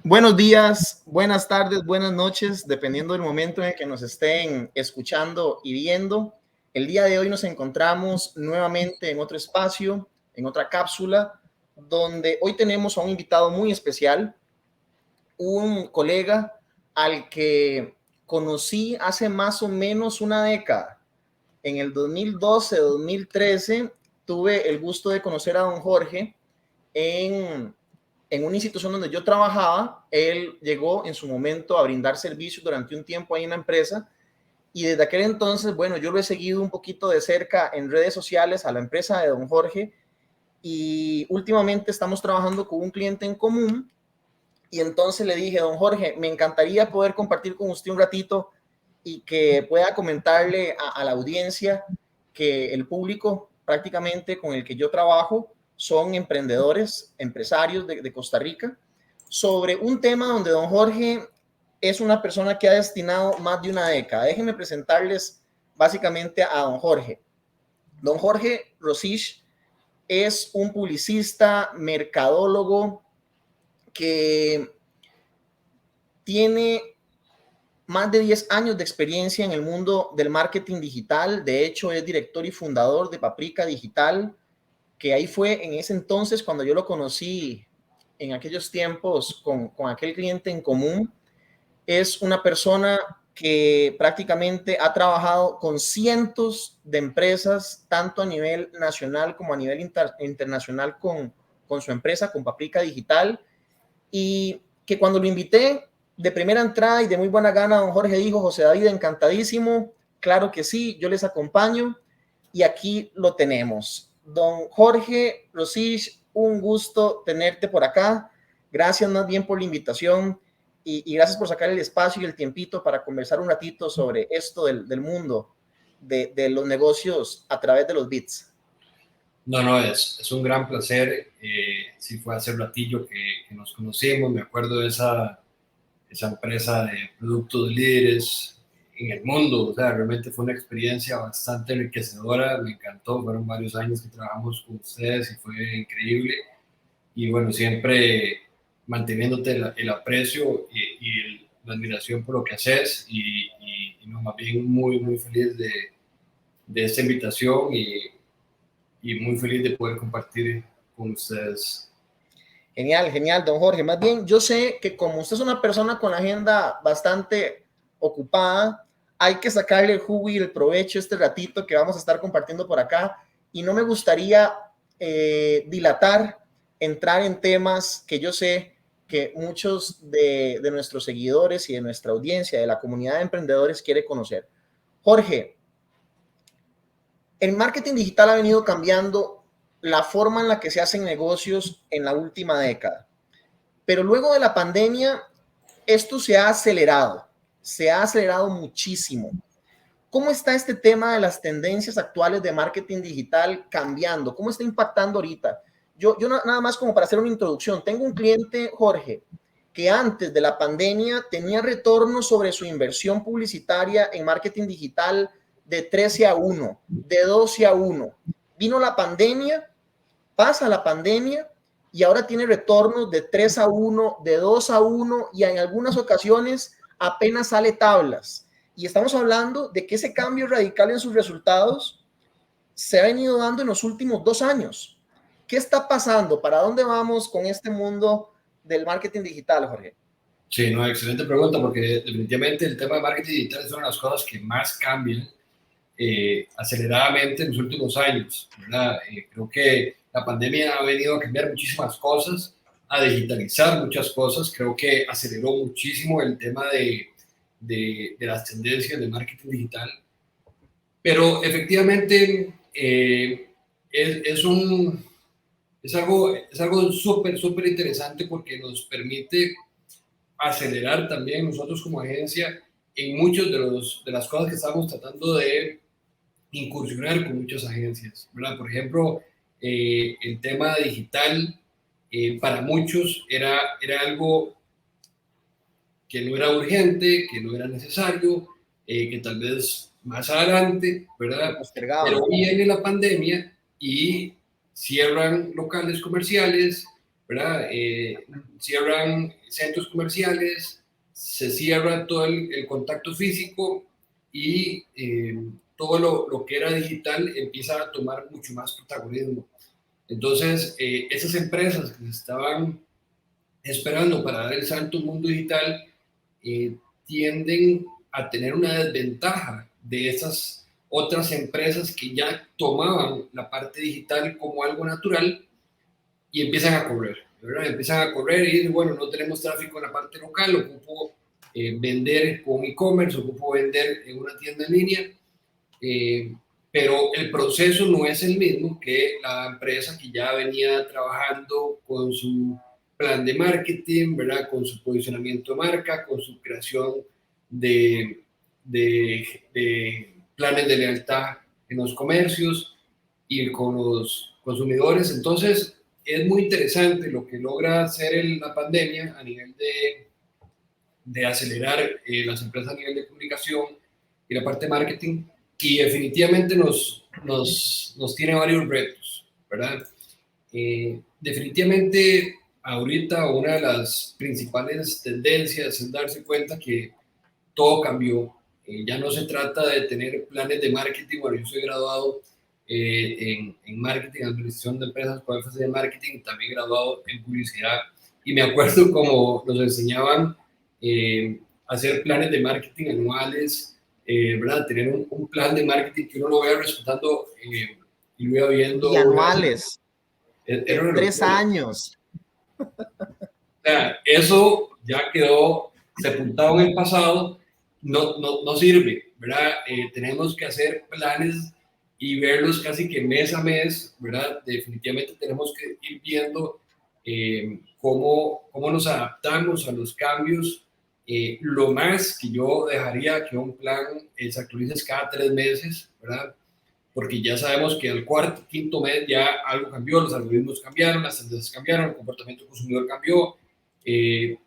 Buenos días, buenas tardes, buenas noches, dependiendo del momento en el que nos estén escuchando y viendo. El día de hoy nos encontramos nuevamente en otro espacio, en otra cápsula, donde hoy tenemos a un invitado muy especial, un colega al que conocí hace más o menos una década. En el 2012-2013 tuve el gusto de conocer a don Jorge en una institución donde yo trabajaba. Él llegó en su momento a brindar servicios durante un tiempo ahí en la empresa y desde aquel entonces, bueno, yo lo he seguido un poquito de cerca en redes sociales a la empresa de don Jorge y últimamente estamos trabajando con un cliente en común y entonces le dije, don Jorge, me encantaría poder compartir con usted un ratito y que pueda comentarle a la audiencia que el público prácticamente con el que yo trabajo son emprendedores, empresarios de Costa Rica, sobre un tema donde don Jorge es una persona que ha destinado más de una década. Déjenme presentarles básicamente a don Jorge. Don Jorge Rosich es un publicista, mercadólogo que tiene más de 10 años de experiencia en el mundo del marketing digital. De hecho, es director y fundador de Paprika Digital, que ahí fue en ese entonces cuando yo lo conocí en aquellos tiempos con aquel cliente en común. Es una persona que prácticamente ha trabajado con cientos de empresas, tanto a nivel nacional como a nivel internacional con su empresa, con Paprika Digital, y que cuando lo invité de primera entrada y de muy buena gana, don Jorge dijo, José David, encantadísimo, claro que sí, yo les acompaño y aquí lo tenemos. Don Jorge Rosich, un gusto tenerte por acá. Gracias más bien por la invitación y gracias por sacar el espacio y el tiempito para conversar un ratito sobre esto del mundo de los negocios a través de los bits. No, es un gran placer. Sí fue hace ratillo que nos conocimos. Me acuerdo de esa empresa de productos líderes en el mundo. O sea, realmente fue una experiencia bastante enriquecedora. Me encantó. Fueron varios años que trabajamos con ustedes y fue increíble. Y bueno, siempre manteniéndote el aprecio y la admiración por lo que haces. Y no, más bien muy feliz de esta invitación y muy feliz de poder compartir con ustedes. Genial, genial, don Jorge. Más bien, yo sé que como usted es una persona con la agenda bastante ocupada, hay que sacarle el jugo y el provecho este ratito que vamos a estar compartiendo por acá. Y no me gustaría dilatar, entrar en temas que yo sé que muchos de nuestros seguidores y de nuestra audiencia, de la comunidad de emprendedores, quiere conocer. Jorge, el marketing digital ha venido cambiando la forma en la que se hacen negocios en la última década. Pero luego de la pandemia, esto se ha acelerado muchísimo. ¿Cómo está este tema de las tendencias actuales de marketing digital cambiando? ¿Cómo está impactando ahorita? Yo nada más como para hacer una introducción, tengo un cliente, Jorge, que antes de la pandemia tenía retorno sobre su inversión publicitaria en marketing digital de 13-1, de 12-1. Vino la pandemia, pasa la pandemia y ahora tiene retornos de 3-1, de 2-1 y en algunas ocasiones apenas sale tablas. Y estamos hablando de que ese cambio radical en sus resultados se ha venido dando en los últimos 2 años. ¿Qué está pasando? ¿Para dónde vamos con este mundo del marketing digital, Jorge? Sí, no, excelente pregunta, porque definitivamente el tema de marketing digital es una de las cosas que más cambian aceleradamente en los últimos años, ¿verdad? Creo que la pandemia ha venido a cambiar muchísimas cosas, a digitalizar muchas cosas. Creo que aceleró muchísimo el tema de las tendencias de marketing digital. Pero efectivamente es algo súper interesante porque nos permite acelerar también nosotros como agencia en muchos de las cosas que estamos tratando de incursionar con muchas agencias, ¿verdad? Por ejemplo, el tema digital para muchos era algo que no era urgente, que no era necesario, que tal vez más adelante, ¿verdad? Postergado. Pero viene la pandemia y cierran locales comerciales, ¿verdad? Cierran centros comerciales, se cierra todo el contacto físico y todo lo que era digital empieza a tomar mucho más protagonismo. Entonces, esas empresas que estaban esperando para dar el salto al mundo digital eh, tienden a tener una desventaja de esas otras empresas que ya tomaban la parte digital como algo natural y empiezan a correr, ¿verdad? Empiezan a correr y dicen, bueno, no tenemos tráfico en la parte local, ocupo vender con e-commerce, ocupo vender en una tienda en línea, eh, pero el proceso no es el mismo que la empresa que ya venía trabajando con su plan de marketing, ¿verdad? Con su posicionamiento de marca, con su creación de, de planes de lealtad en los comercios y con los consumidores. Entonces, es muy interesante lo que logra hacer la pandemia a nivel de acelerar las empresas a nivel de comunicación y la parte de marketing, y definitivamente nos tiene varios retos, ¿verdad? Definitivamente, ahorita una de las principales tendencias es darse cuenta que todo cambió. Ya no se trata de tener planes de marketing. Bueno, yo soy graduado en marketing, administración de empresas con énfasis en marketing, también graduado en publicidad. Y me acuerdo como nos enseñaban hacer planes de marketing anuales, ¿verdad? Tener un plan de marketing que uno lo vaya respetando y lo iba viendo. Bianuales, Era una 3 años. O sea, eso ya quedó sepultado en el pasado, no sirve, ¿verdad? Tenemos que hacer planes y verlos casi que mes a mes, ¿verdad? Definitivamente tenemos que ir viendo cómo nos adaptamos a los cambios. Lo más que yo dejaría que un plan se actualice cada 3 meses, ¿verdad? Porque ya sabemos que al cuarto, quinto mes ya algo cambió, los algoritmos cambiaron, las tendencias cambiaron, el comportamiento del consumidor cambió. O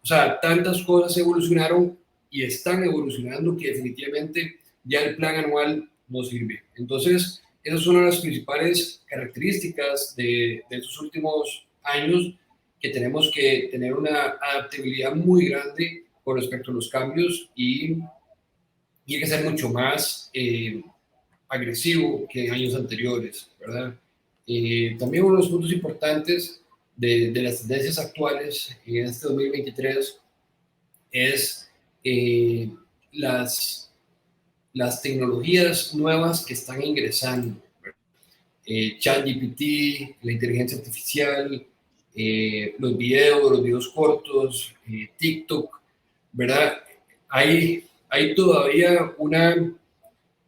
sea, tantas cosas evolucionaron y están evolucionando que definitivamente ya el plan anual no sirve. Entonces, esa es una de las principales características de estos últimos años, que tenemos que tener una adaptabilidad muy grande con respecto a los cambios y hay que ser mucho más agresivo que en años anteriores, ¿verdad? También uno de los puntos importantes de las tendencias actuales en este 2023 es eh, las, las tecnologías nuevas que están ingresando. ChatGPT, la inteligencia artificial, los videos cortos, TikTok, ¿verdad? Hay todavía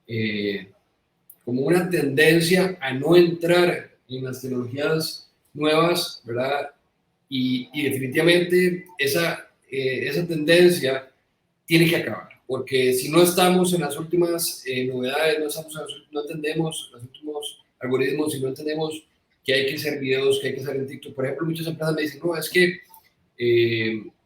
eh, como una tendencia a no entrar en las tecnologías nuevas, ¿verdad? Y definitivamente esa tendencia tiene que acabar, porque si no estamos en las últimas novedades, no entendemos los últimos algoritmos, si no entendemos que hay que hacer videos, que hay que hacer en TikTok. Por ejemplo, muchas empresas me dicen, no, es que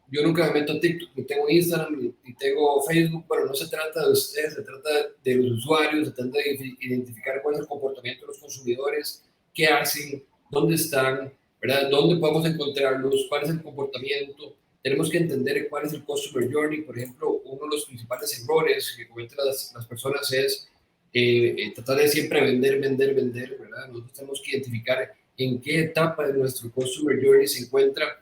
yo nunca me meto a TikTok, ni tengo Instagram, ni tengo Facebook. Bueno, no se trata de ustedes, se trata de los usuarios, se trata de identificar cuál es el comportamiento de los consumidores, qué hacen, dónde están, ¿verdad? ¿Dónde podemos encontrarlos? ¿Cuál es el comportamiento? Tenemos que entender cuál es el customer journey. Por ejemplo, uno de los principales errores que cometen las personas es tratar de siempre vender, ¿verdad? Nosotros tenemos que identificar en qué etapa de nuestro customer journey se encuentra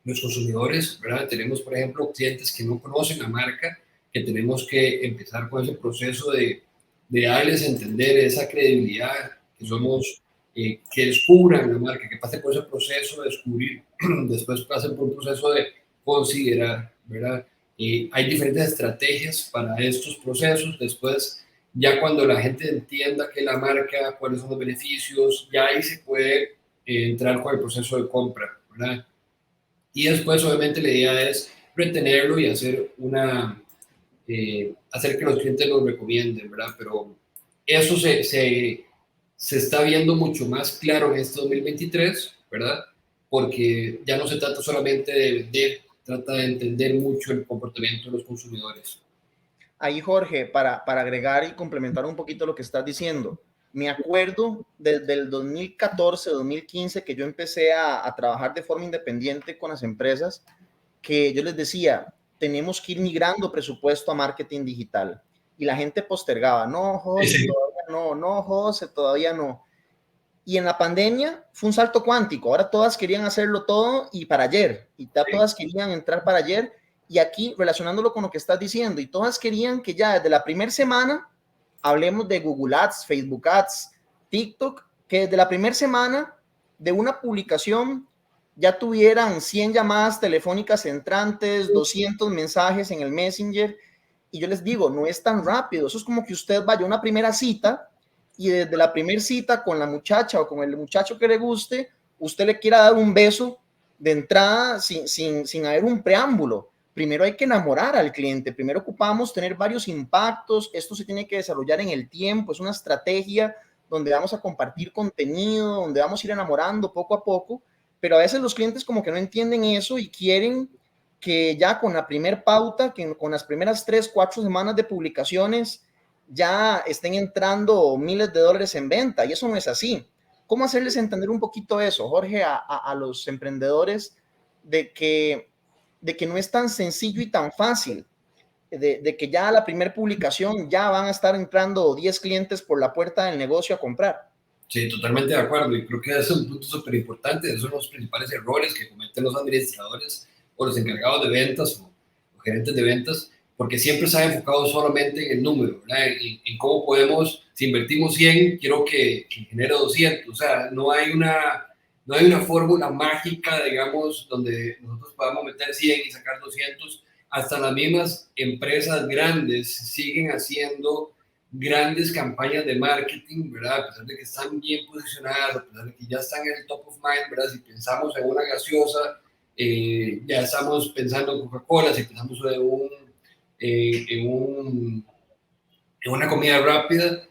los consumidores, ¿verdad? Tenemos, por ejemplo, clientes que no conocen la marca, que tenemos que empezar con ese proceso de darles a entender esa credibilidad, que somos, que descubran la marca, que pasen por ese proceso de descubrir, después pasen por un proceso de considerar, ¿verdad? Hay diferentes estrategias para estos procesos. Después, ya cuando la gente entienda que la marca, cuáles son los beneficios, ya ahí se puede entrar con el proceso de compra, ¿verdad? Y después, obviamente, la idea es retenerlo y hacer que los clientes lo recomienden, ¿verdad? Pero eso se está viendo mucho más claro en este 2023, ¿verdad? Porque ya no se trata solamente de vender, trata de entender mucho el comportamiento de los consumidores. Ahí, Jorge, para agregar y complementar un poquito lo que estás diciendo, Me acuerdo desde el 2014, 2015, que yo empecé a trabajar de forma independiente con las empresas, que yo les decía, tenemos que ir migrando presupuesto a marketing digital. Y la gente postergaba, no, José, Sí, todavía no, no, José, todavía no. Y en la pandemia fue un salto cuántico. Ahora todas querían hacerlo todo y para ayer. Y ya sí, todas querían entrar para ayer. Y aquí, relacionándolo con lo que estás diciendo, y todas querían que ya desde la primera semana hablemos de Google Ads, Facebook Ads, TikTok, que desde la primera semana de una publicación ya tuvieran 100 llamadas telefónicas entrantes, 200 mensajes en el Messenger. Y yo les digo, no es tan rápido. Eso es como que usted vaya a una primera cita y desde la primera cita con la muchacha o con el muchacho que le guste, usted le quiera dar un beso de entrada sin haber un preámbulo. Primero hay que enamorar al cliente, primero ocupamos tener varios impactos, esto se tiene que desarrollar en el tiempo, es una estrategia donde vamos a compartir contenido, donde vamos a ir enamorando poco a poco, pero a veces los clientes como que no entienden eso y quieren que ya con la primer pauta, que con las primeras 3, 4 semanas de publicaciones, ya estén entrando miles de dólares en venta y eso no es así. ¿Cómo hacerles entender un poquito eso, Jorge, a los emprendedores de que no es tan sencillo y tan fácil? De que ya a la primera publicación ya van a estar entrando 10 clientes por la puerta del negocio a comprar. sí, totalmente de acuerdo. Y creo que ese es un punto súper importante. Esos son los principales errores que cometen los administradores o los encargados de ventas o gerentes de ventas, porque siempre se ha enfocado solamente en el número, ¿verdad? En cómo podemos, si invertimos 100, quiero que genere 200. O sea, no hay una fórmula mágica, digamos, donde nosotros podamos meter 100 y sacar 200. Hasta las mismas empresas grandes siguen haciendo grandes campañas de marketing, ¿verdad? A pesar de que están bien posicionadas, a pesar de que ya están en el top of mind, ¿verdad? Si pensamos en una gaseosa, ya estamos pensando en Coca-Cola, si pensamos en, un, en una comida rápida,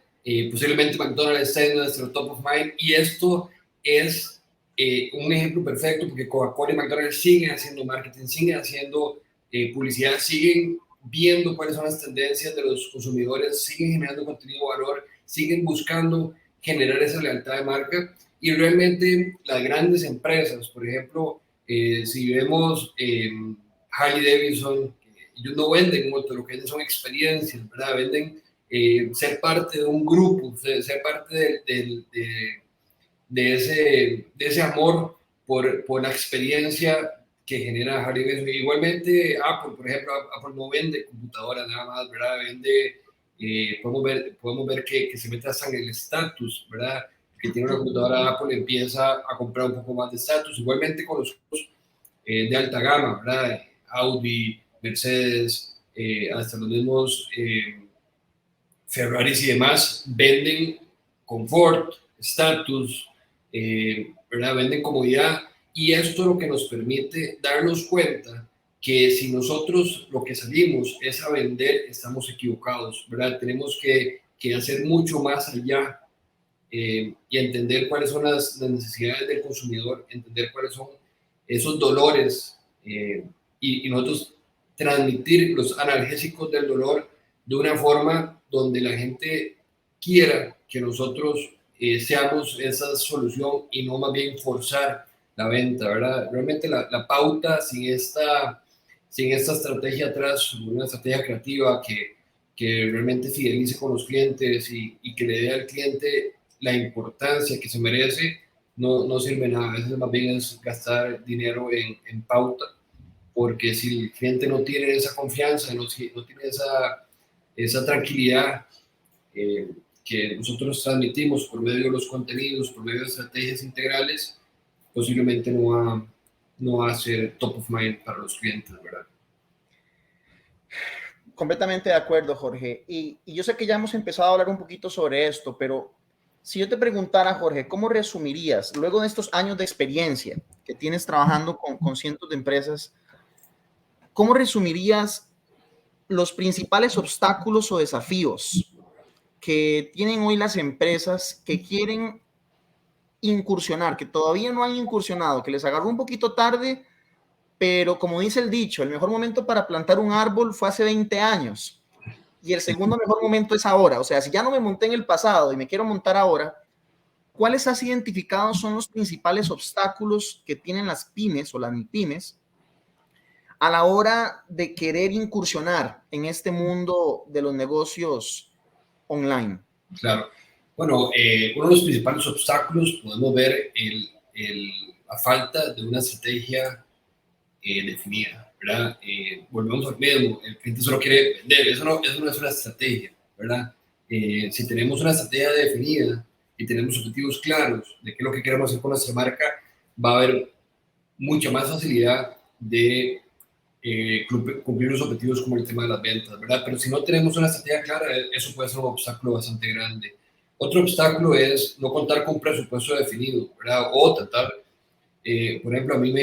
posiblemente McDonald's esté en nuestro top of mind, y esto es un ejemplo perfecto porque Coca-Cola y McDonald's siguen haciendo marketing, siguen haciendo publicidad, siguen viendo cuáles son las tendencias de los consumidores, siguen generando contenido de valor, siguen buscando generar esa lealtad de marca. Y realmente las grandes empresas, por ejemplo, si vemos Harley Davidson, ellos no venden motos, lo que venden son experiencias, ¿verdad? Venden ser parte de un grupo, ser parte de ese amor por la experiencia que genera Harley Davidson. Igualmente Apple, por ejemplo, Apple no vende computadoras nada más, ¿verdad? Vende, podemos ver que se mete hasta en el estatus, ¿verdad? Que tiene una computadora Apple empieza a comprar un poco más de estatus. Igualmente con los de alta gama, ¿verdad? Audi, Mercedes, hasta los mismos Ferraris y demás venden confort, estatus, ¿verdad? Venden comodidad, y esto es lo que nos permite darnos cuenta que si nosotros lo que salimos es a vender, estamos equivocados, ¿verdad? Tenemos que hacer mucho más allá y entender cuáles son las necesidades del consumidor, entender cuáles son esos dolores y nosotros transmitir los analgésicos del dolor de una forma donde la gente quiera que nosotros seamos esa solución y no más bien forzar la venta, ¿verdad? Realmente la pauta sin esta estrategia atrás, una estrategia creativa que realmente fidelice con los clientes y que le dé al cliente la importancia que se merece, no sirve nada. A veces más bien es gastar dinero en pauta, porque si el cliente no tiene esa confianza, no tiene esa tranquilidad que nosotros transmitimos por medio de los contenidos, por medio de estrategias integrales, posiblemente no va a ser top of mind para los clientes, ¿verdad? Completamente de acuerdo, Jorge. Y yo sé que ya hemos empezado a hablar un poquito sobre esto, pero si yo te preguntara, Jorge, ¿cómo resumirías, luego de estos años de experiencia que tienes trabajando con cientos de empresas, cómo resumirías los principales obstáculos o desafíos que tienen hoy las empresas que quieren incursionar, que todavía no han incursionado, que les agarró un poquito tarde, pero como dice el dicho, el mejor momento para plantar un árbol fue hace 20 años. y el segundo mejor momento es ahora. O sea, si ya no me monté en el pasado y me quiero montar ahora, ¿cuáles has identificado son los principales obstáculos que tienen las pymes o las MIPYMES a la hora de querer incursionar en este mundo de los negocios online? Claro. Bueno, uno de los principales obstáculos podemos ver la falta de una estrategia definida, ¿verdad? Volvemos al mismo, el cliente solo quiere vender, eso no es una estrategia, ¿verdad? Si tenemos una estrategia definida y tenemos objetivos claros de qué es lo que queremos hacer con nuestra marca, va a haber mucha más facilidad de cumplir los objetivos como el tema de las ventas, ¿verdad? Pero si no tenemos una estrategia clara, eso puede ser un obstáculo bastante grande. Otro obstáculo es no contar con un presupuesto definido, ¿verdad? O tratar, por ejemplo, a mí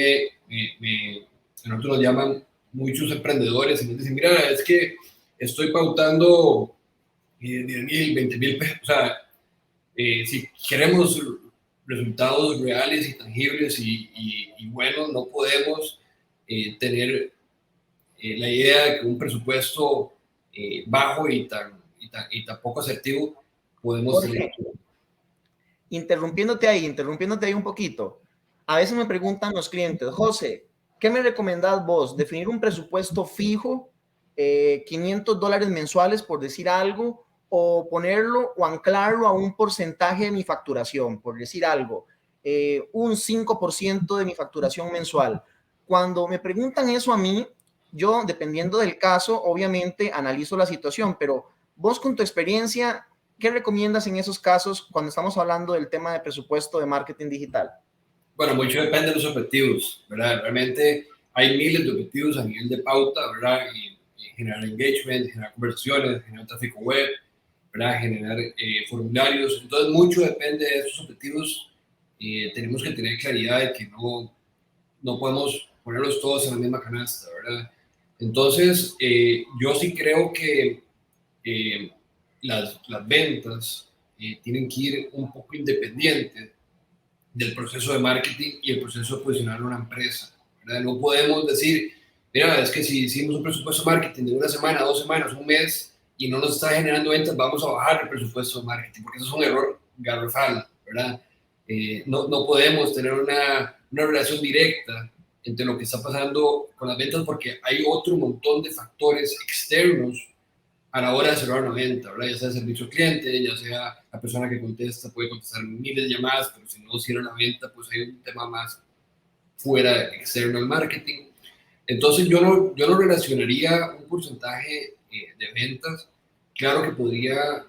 a nosotros nos llaman muchos emprendedores y nos dicen, mira, es que estoy pautando 10,000, 20,000 pesos, o sea, si queremos resultados reales y tangibles y buenos, no podemos tener la idea de que un presupuesto bajo y tan poco asertivo podemos tener. Jorge, interrumpiéndote ahí un poquito. A veces me preguntan los clientes, José, ¿qué me recomendás vos? ¿Definir un presupuesto fijo, $500 mensuales por decir algo, o ponerlo o anclarlo a un porcentaje de mi facturación, por decir algo, un 5% de mi facturación mensual? Cuando me preguntan eso a mí, yo, dependiendo del caso, obviamente analizo la situación, pero vos con tu experiencia, ¿qué recomiendas en esos casos cuando estamos hablando del tema de presupuesto de marketing digital? Bueno, mucho depende de los objetivos, ¿verdad? Realmente hay miles de objetivos a nivel de pauta, ¿verdad? Y generar engagement, generar conversaciones, generar tráfico web, ¿verdad? Generar formularios. Entonces, mucho depende de esos objetivos. Tenemos que tener claridad de que no podemos ponerlos todos en la misma canasta, ¿verdad? Entonces, yo sí creo que eh, las ventas tienen que ir un poco independientes del proceso de marketing y el proceso de posicionar una empresa, ¿verdad? No podemos decir, mira, es que si hicimos un presupuesto de marketing de una semana, 2 semanas, un mes y no nos está generando ventas, vamos a bajar el presupuesto de marketing, porque eso es un error garrafal, ¿verdad? No podemos tener una relación directa entre lo que está pasando con las ventas porque hay otro montón de factores externos a la hora de cerrar una venta, ¿verdad? Ya sea servicio al cliente, ya sea la persona que contesta, puede contestar miles de llamadas, pero si no cierra la venta, pues hay un tema más fuera, externo al marketing. Entonces yo no relacionaría un porcentaje de ventas. Claro que podría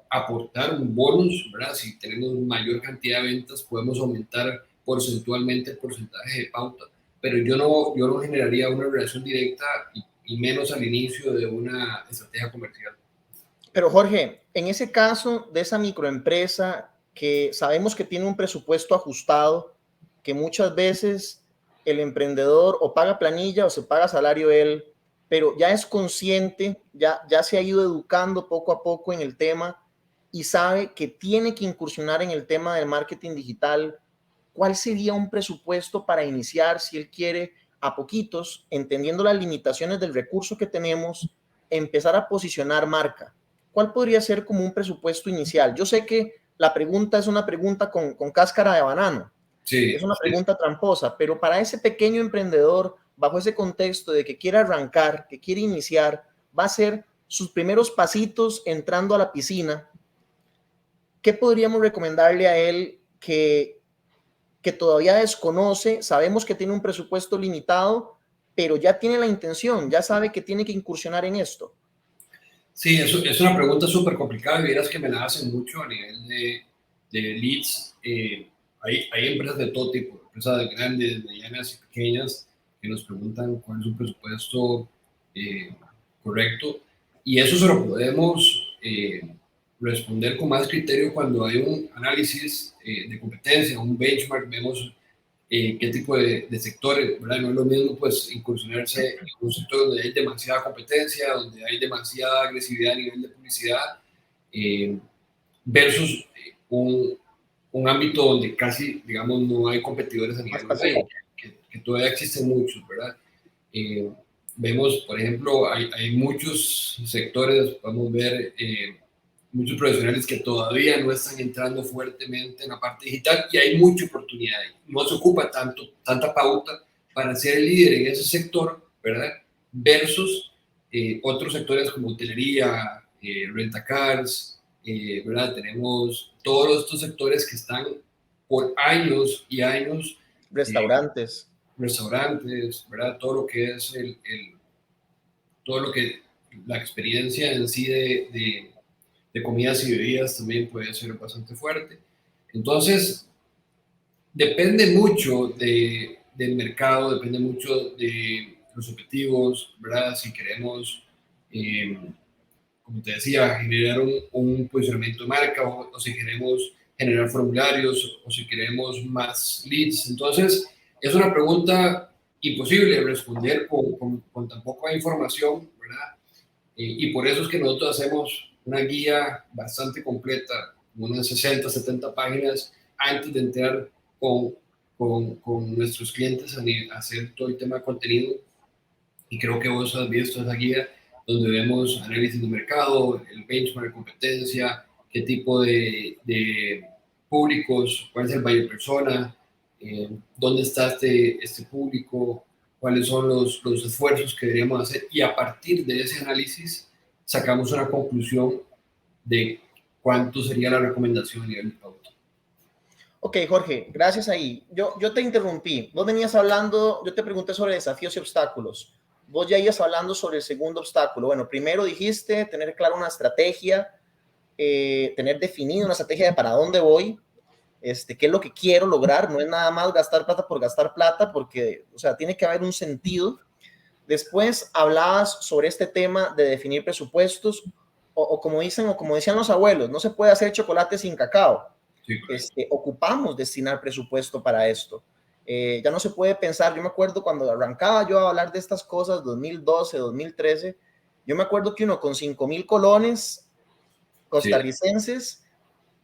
aportar un bonus, ¿verdad? Si tenemos mayor cantidad de ventas, podemos aumentar porcentualmente el porcentaje de pauta, pero yo no generaría una relación directa y menos al inicio de una estrategia comercial. Pero Jorge, en ese caso de esa microempresa que sabemos que tiene un presupuesto ajustado, que muchas veces el emprendedor o paga planilla o se paga salario él, pero ya es consciente, ya se ha ido educando poco a poco en el tema y sabe que tiene que incursionar en el tema del marketing digital. ¿Cuál sería un presupuesto para iniciar si él quiere a poquitos, entendiendo las limitaciones del recurso que tenemos, empezar a posicionar marca? ¿Cuál podría ser como un presupuesto inicial? Yo sé que la pregunta es una pregunta con cáscara de banano, Sí, es una sí. pregunta tramposa, pero para ese pequeño emprendedor, bajo ese contexto de que quiere arrancar, que quiere iniciar, va a ser sus primeros pasitos entrando a la piscina. ¿Qué podríamos recomendarle a él que todavía desconoce? Sabemos que tiene un presupuesto limitado, pero ya tiene la intención, ya sabe que tiene que incursionar en esto. Sí, eso es una pregunta súper complicada y vieras que me la hacen mucho a nivel de leads. Hay empresas de todo tipo, empresas grandes, medianas y pequeñas, que nos preguntan cuál es un presupuesto eh, correcto y eso se lo podemos responder con más criterio cuando hay un análisis de competencia, un benchmark, vemos qué tipo de sectores, ¿verdad? No es lo mismo pues incursionarse en un sector donde hay demasiada competencia, donde hay demasiada agresividad a nivel de publicidad, eh, versus un ámbito donde casi, digamos, no hay competidores a Más nivel pasivo. online, que todavía existen muchos, ¿verdad? Eh, vemos, por ejemplo, hay muchos sectores, podemos ver muchos profesionales que todavía no están entrando fuertemente en la parte digital y hay mucha oportunidad. No se ocupa tanta pauta para ser el líder en ese sector, ¿verdad? Versus otros sectores como hotelería, rentacars, ¿verdad? Tenemos todos estos sectores que están por años y años, Restaurantes. restaurantes, ¿verdad? Todo lo que es todo lo que la experiencia en sí de comidas y bebidas también puede ser bastante fuerte. Entonces, depende mucho del mercado, depende mucho de los objetivos, ¿verdad? Si queremos, eh, como te decía, generar un posicionamiento de marca o si queremos generar formularios o si queremos más leads. Entonces, es una pregunta imposible de responder con tan poca información, ¿verdad? Y por eso es que nosotros hacemos una guía bastante completa, unas 60, 70 páginas, antes de entrar con nuestros clientes a hacer todo el tema de contenido. Y creo que vos has visto esa guía donde vemos análisis de mercado, el benchmark, competencia, qué tipo de públicos, cuál es el buyer persona, dónde está este público, cuáles son los esfuerzos que deberíamos hacer y a partir de ese análisis sacamos una conclusión de cuánto sería la recomendación a nivel de pauta. Ok, Jorge, gracias ahí. Yo te interrumpí. Vos venías hablando, yo te pregunté sobre desafíos y obstáculos. Vos ya ibas hablando sobre el segundo obstáculo. Bueno, primero dijiste tener claro una estrategia, tener definido una estrategia de para dónde voy, qué es lo que quiero lograr. No es nada más gastar plata por gastar plata, porque, o sea, tiene que haber un sentido. Después hablabas sobre este tema de definir presupuestos, o como dicen, o como decían los abuelos, no se puede hacer chocolate sin cacao. Sí, Ocupamos destinar presupuesto para esto. Ya no se puede pensar, yo me acuerdo cuando arrancaba yo a hablar de estas cosas, 2012, 2013, yo me acuerdo que uno con 5,000 colones sí, costarricenses,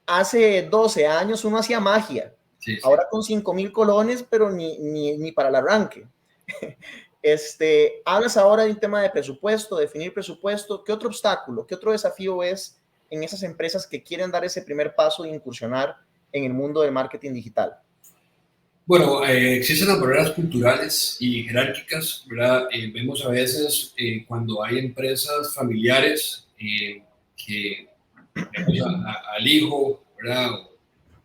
hace 12 años uno hacía magia. sí, sí. Ahora con 5,000 colones, pero ni para el arranque. Hablas ahora de un tema de presupuesto, definir presupuesto. ¿Qué otro obstáculo, qué otro desafío es en esas empresas que quieren dar ese primer paso de incursionar en el mundo del marketing digital? Bueno, existen las barreras culturales y jerárquicas, ¿verdad? Vemos a veces cuando hay empresas familiares que vemos al hijo, ¿verdad?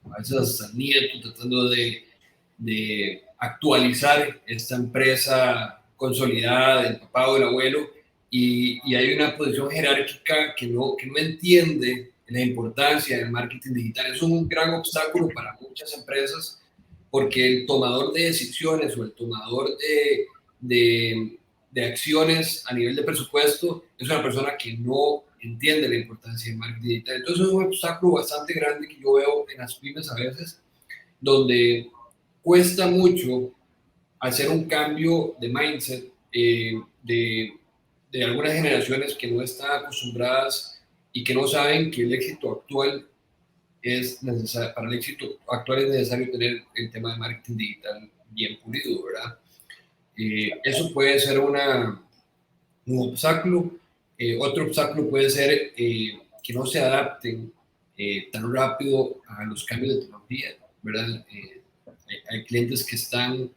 O a veces hasta al nieto tratando de actualizar esta empresa consolidada del papá o del abuelo y hay una posición jerárquica que no entiende la importancia del marketing digital. Es un gran obstáculo para muchas empresas porque el tomador de decisiones o el tomador de acciones a nivel de presupuesto es una persona que no entiende la importancia del marketing digital. Entonces es un obstáculo bastante grande que yo veo en las pymes a veces, donde cuesta mucho hacer un cambio de mindset de algunas generaciones que no están acostumbradas y que no saben que el éxito actual es necesario, para el éxito actual es necesario tener el tema de marketing digital bien pulido, ¿verdad? Eso puede ser un obstáculo. Otro obstáculo puede ser que no se adapten tan rápido a los cambios de tecnología, ¿verdad? Hay clientes que están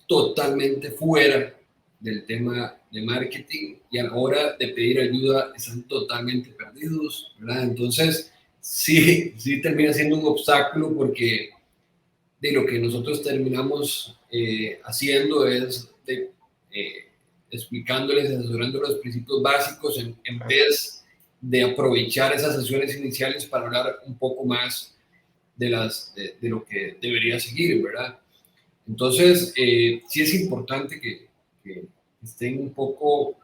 totalmente fuera del tema de marketing y a la hora de pedir ayuda están totalmente perdidos, ¿verdad? Entonces, sí termina siendo un obstáculo porque de lo que nosotros terminamos haciendo es explicándoles, asesorando los principios básicos en vez de aprovechar esas sesiones iniciales para hablar un poco más de lo que debería seguir, ¿verdad? Entonces, sí es importante que estén un poco,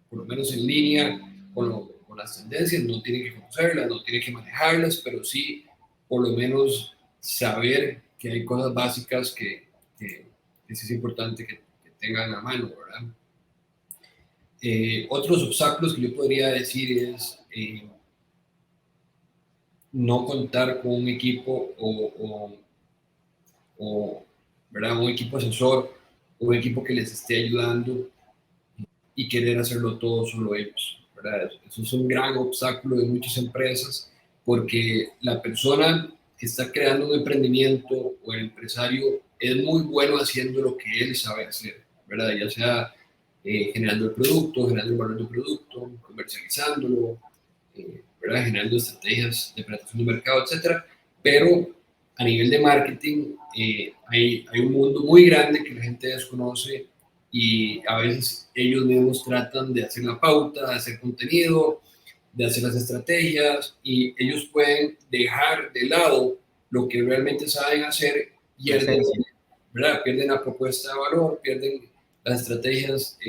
por lo menos en línea con las tendencias, no tienen que conocerlas, no tienen que manejarlas, pero sí por lo menos saber que hay cosas básicas que sí es importante que tengan a mano, ¿verdad? Otros obstáculos que yo podría decir es no contar con un equipo o, ¿verdad? Un equipo asesor, un equipo que les esté ayudando y querer hacerlo todo solo ellos, ¿verdad? Eso es un gran obstáculo de muchas empresas porque la persona que está creando un emprendimiento o el empresario es muy bueno haciendo lo que él sabe hacer, ¿verdad? Ya sea generando el producto, generando el valor del producto, comercializándolo, ¿verdad? Generando estrategias de penetración de mercado, etcétera. Pero a nivel de marketing hay un mundo muy grande que la gente desconoce y a veces ellos mismos tratan de hacer la pauta, de hacer contenido, de hacer las estrategias y ellos pueden dejar de lado lo que realmente saben hacer, La pierden, esencia. ¿verdad? Pierden la propuesta de valor, pierden las estrategias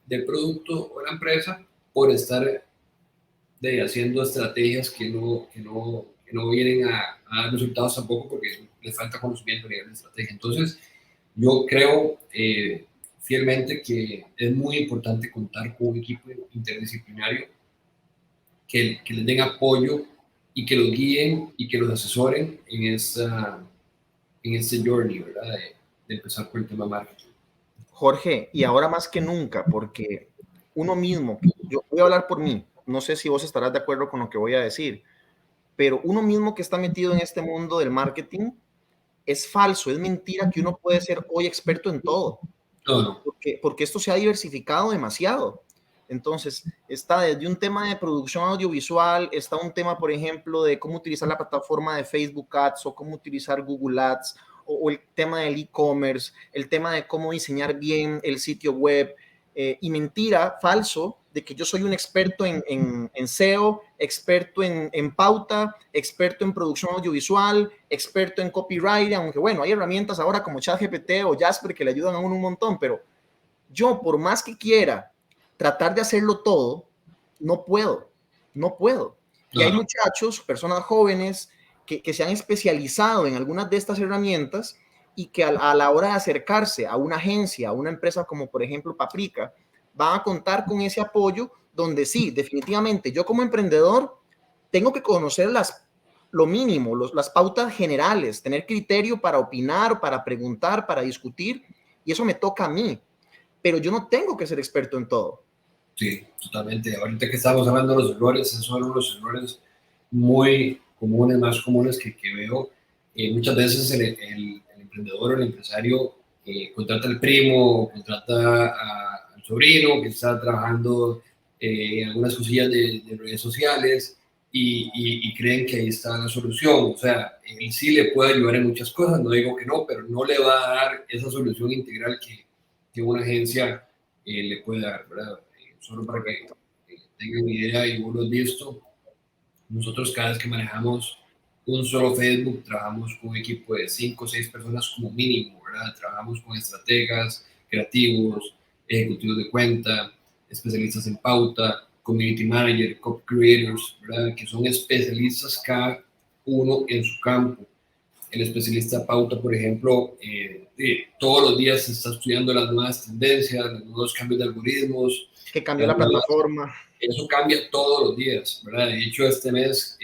del producto o la empresa por estar haciendo estrategias que no vienen a dar resultados tampoco porque les falta conocimiento a nivel de estrategia. Entonces, yo creo fielmente que es muy importante contar con un equipo interdisciplinario que les den apoyo y que los guíen y que los asesoren en este journey, ¿verdad? De empezar con el tema marketing. Jorge, y ahora más que nunca, porque uno mismo, yo voy a hablar por mí, no sé si vos estarás de acuerdo con lo que voy a decir, pero uno mismo que está metido en este mundo del marketing, es falso, es mentira que uno puede ser hoy experto en todo, No, no. porque esto se ha diversificado demasiado. Entonces, está desde un tema de producción audiovisual, está un tema, por ejemplo, de cómo utilizar la plataforma de Facebook Ads o cómo utilizar Google Ads, o el tema del e-commerce, el tema de cómo diseñar bien el sitio web, y mentira, falso, de que yo soy un experto en SEO, experto en pauta, experto en producción audiovisual, experto en copyright, aunque bueno, hay herramientas ahora como ChatGPT o Jasper que le ayudan a uno un montón, pero yo por más que quiera tratar de hacerlo todo, no puedo, no puedo. Y No, hay no. muchachos, personas jóvenes que se han especializado en algunas de estas herramientas y que a la hora de acercarse a una agencia, a una empresa como por ejemplo Paprika, van a contar con ese apoyo donde sí, definitivamente yo como emprendedor tengo que conocer lo mínimo, las pautas generales, tener criterio para opinar, para preguntar, para discutir, y eso me toca a mí, pero yo no tengo que ser experto en todo. Sí, totalmente. Ahorita que estamos hablando de los errores, esos son los errores muy comunes, más comunes que veo. Muchas veces el emprendedor o el empresario contrata al primo, contrata al sobrino que está trabajando en algunas cosillas de redes sociales y creen que ahí está la solución. O sea, él sí le puede ayudar en muchas cosas, no digo que no, pero no le va a dar esa solución integral que una agencia le puede dar, ¿verdad? Solo para que Correcto. tengan idea y vos lo has visto, nosotros cada vez que manejamos un solo Facebook, trabajamos con un equipo de 5 o 6 personas como mínimo, ¿verdad? Trabajamos con estrategas, creativos, ejecutivos de cuenta, especialistas en pauta, community manager, copy creators, ¿verdad? Que son especialistas cada uno en su campo. El especialista pauta, por ejemplo, todos los días se está estudiando las nuevas tendencias, los nuevos cambios de algoritmos, Que cambió las la nuevas, plataforma. eso cambia todos los días, ¿verdad? De hecho, este mes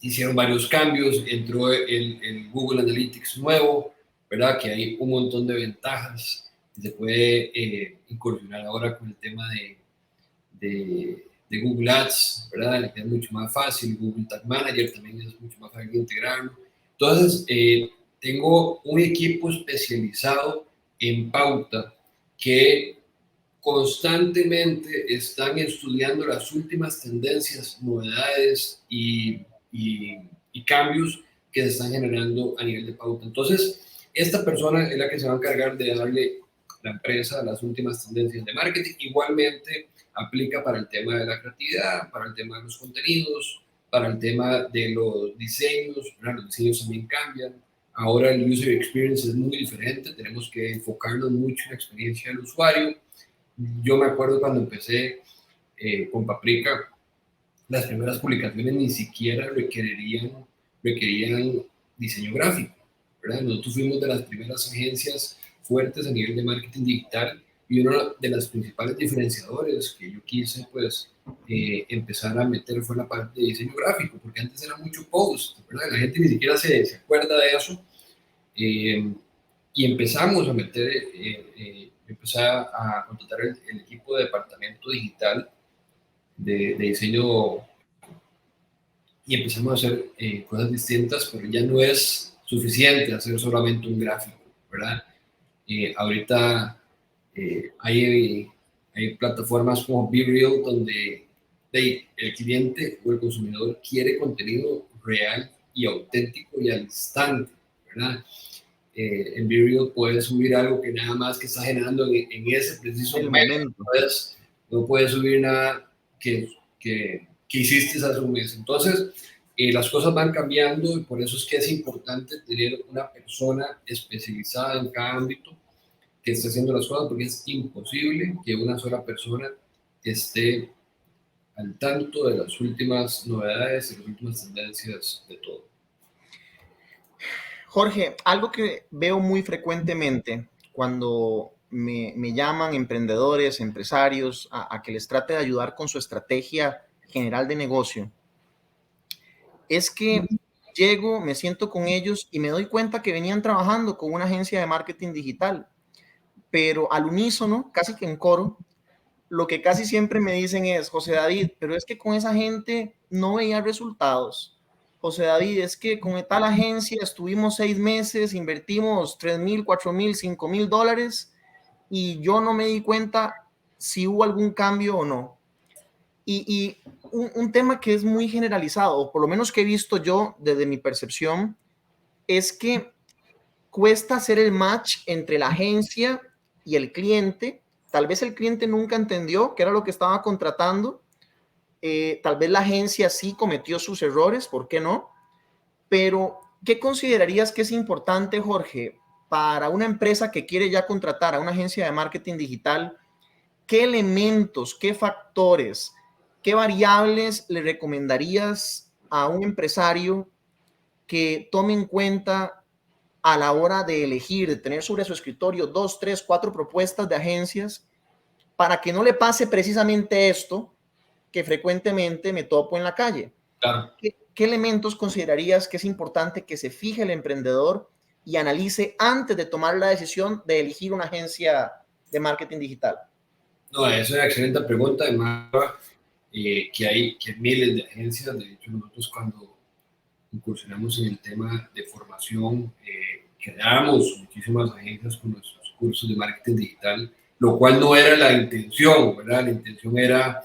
hicieron varios cambios, entró el Google Analytics nuevo, ¿verdad? Que hay un montón de ventajas que se puede incursionar ahora con el tema de Google Ads, ¿verdad? Que es mucho más fácil, Google Tag Manager también es mucho más fácil de integrarlo. Entonces, tengo un equipo especializado en pauta que constantemente están estudiando las últimas tendencias, novedades y cambios que se están generando a nivel de pauta. Entonces, esta persona es la que se va a encargar de darle a la empresa las últimas tendencias de marketing. Igualmente, aplica para el tema de la creatividad, para el tema de los contenidos, para el tema de los diseños. ¿Verdad? Los diseños también cambian. Ahora el user experience es muy diferente, tenemos que enfocarnos mucho en la experiencia del usuario. Yo me acuerdo cuando empecé con Paprika, las primeras publicaciones ni siquiera requerían diseño gráfico, ¿verdad? Nosotros fuimos de las primeras agencias fuertes a nivel de marketing digital y una de las principales diferenciadores que yo quise pues empezar a meter fue la parte de diseño gráfico, porque antes era mucho post, ¿verdad? La gente ni siquiera se acuerda de eso. Y empezamos a meter empecé a contratar el equipo de departamento digital de diseño y empezamos a hacer cosas distintas, pero ya no es suficiente hacer solamente un gráfico, ¿verdad? Ahorita hay plataformas como BeReal donde el cliente o el consumidor quiere contenido real y auténtico y al instante, ¿verdad? En BeReal puedes subir algo que nada más que está generando en ese preciso momento. No puedes subir nada que hiciste hace un mes. Entonces, las cosas van cambiando y por eso es que es importante tener una persona especializada en cada ámbito que esté haciendo las cosas, porque es imposible que una sola persona esté al tanto de las últimas novedades y las últimas tendencias de todo. Jorge, algo que veo muy frecuentemente cuando me llaman emprendedores, empresarios, a que les trate de ayudar con su estrategia general de negocio, es que llego, me siento con ellos y me doy cuenta que venían trabajando con una agencia de marketing digital, pero al unísono, casi que en coro, lo que casi siempre me dicen es: José David, pero es que con esa gente no veía resultados. José David, es que con tal agencia estuvimos 6 meses, invertimos 3,000, 4,000, 5,000 dólares y yo no me di cuenta si hubo algún cambio o no. Y un tema que es muy generalizado, o por lo menos que he visto yo desde mi percepción, es que cuesta hacer el match entre la agencia y el cliente. Tal vez el cliente nunca entendió qué era lo que estaba contratando. Tal vez la agencia sí cometió sus errores, ¿por qué no? Pero, ¿qué considerarías que es importante, Jorge, para una empresa que quiere ya contratar a una agencia de marketing digital? ¿Qué elementos, qué factores, qué variables le recomendarías a un empresario que tome en cuenta a la hora de elegir, de tener sobre su escritorio 2, 3, 4 propuestas de agencias, para que no le pase precisamente esto que frecuentemente me topo en la calle? Claro. ¿Qué elementos considerarías que es importante que se fije el emprendedor y analice antes de tomar la decisión de elegir una agencia de marketing digital? No, es una excelente pregunta, además que hay miles de agencias. De hecho, nosotros cuando incursionamos en el tema de formación, creamos muchísimas agencias con nuestros cursos de marketing digital, lo cual no era la intención, ¿verdad? La intención era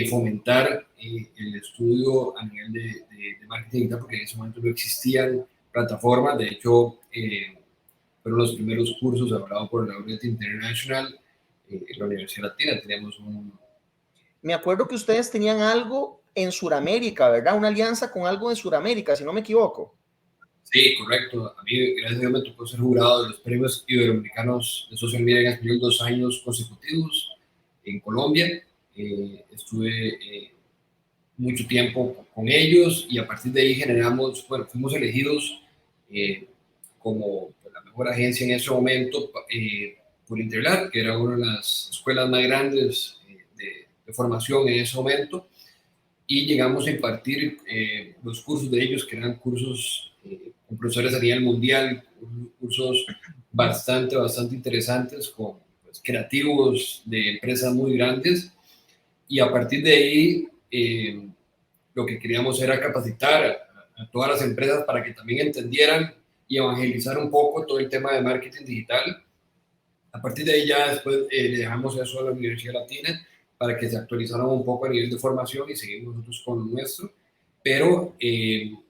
fomentar el estudio a nivel de marketing digital, porque en ese momento no existían plataformas. De hecho, fueron los primeros cursos avalados por la Laureate International en la Universidad Latina. Teníamos Me acuerdo que ustedes tenían algo en Sudamérica, ¿verdad? Una alianza con algo de Sudamérica, si no me equivoco. Sí, correcto. A mí, gracias a Dios, me tocó ser jurado de los premios iberoamericanos de social media en español 2 años consecutivos en Colombia. Estuve mucho tiempo con ellos y a partir de ahí generamos, bueno, fuimos elegidos como la mejor agencia en ese momento por Interlab, que era una de las escuelas más grandes de formación en ese momento, y llegamos a impartir los cursos de ellos, que eran cursos con profesores a nivel mundial, cursos bastante interesantes con pues, creativos de empresas muy grandes, y a partir de ahí lo que queríamos era capacitar a todas las empresas para que también entendieran y evangelizar un poco todo el tema de marketing digital. A partir de ahí ya después le dejamos eso a la Universidad Latina para que se actualizaran un poco a nivel de formación y seguimos nosotros con lo nuestro. Pero en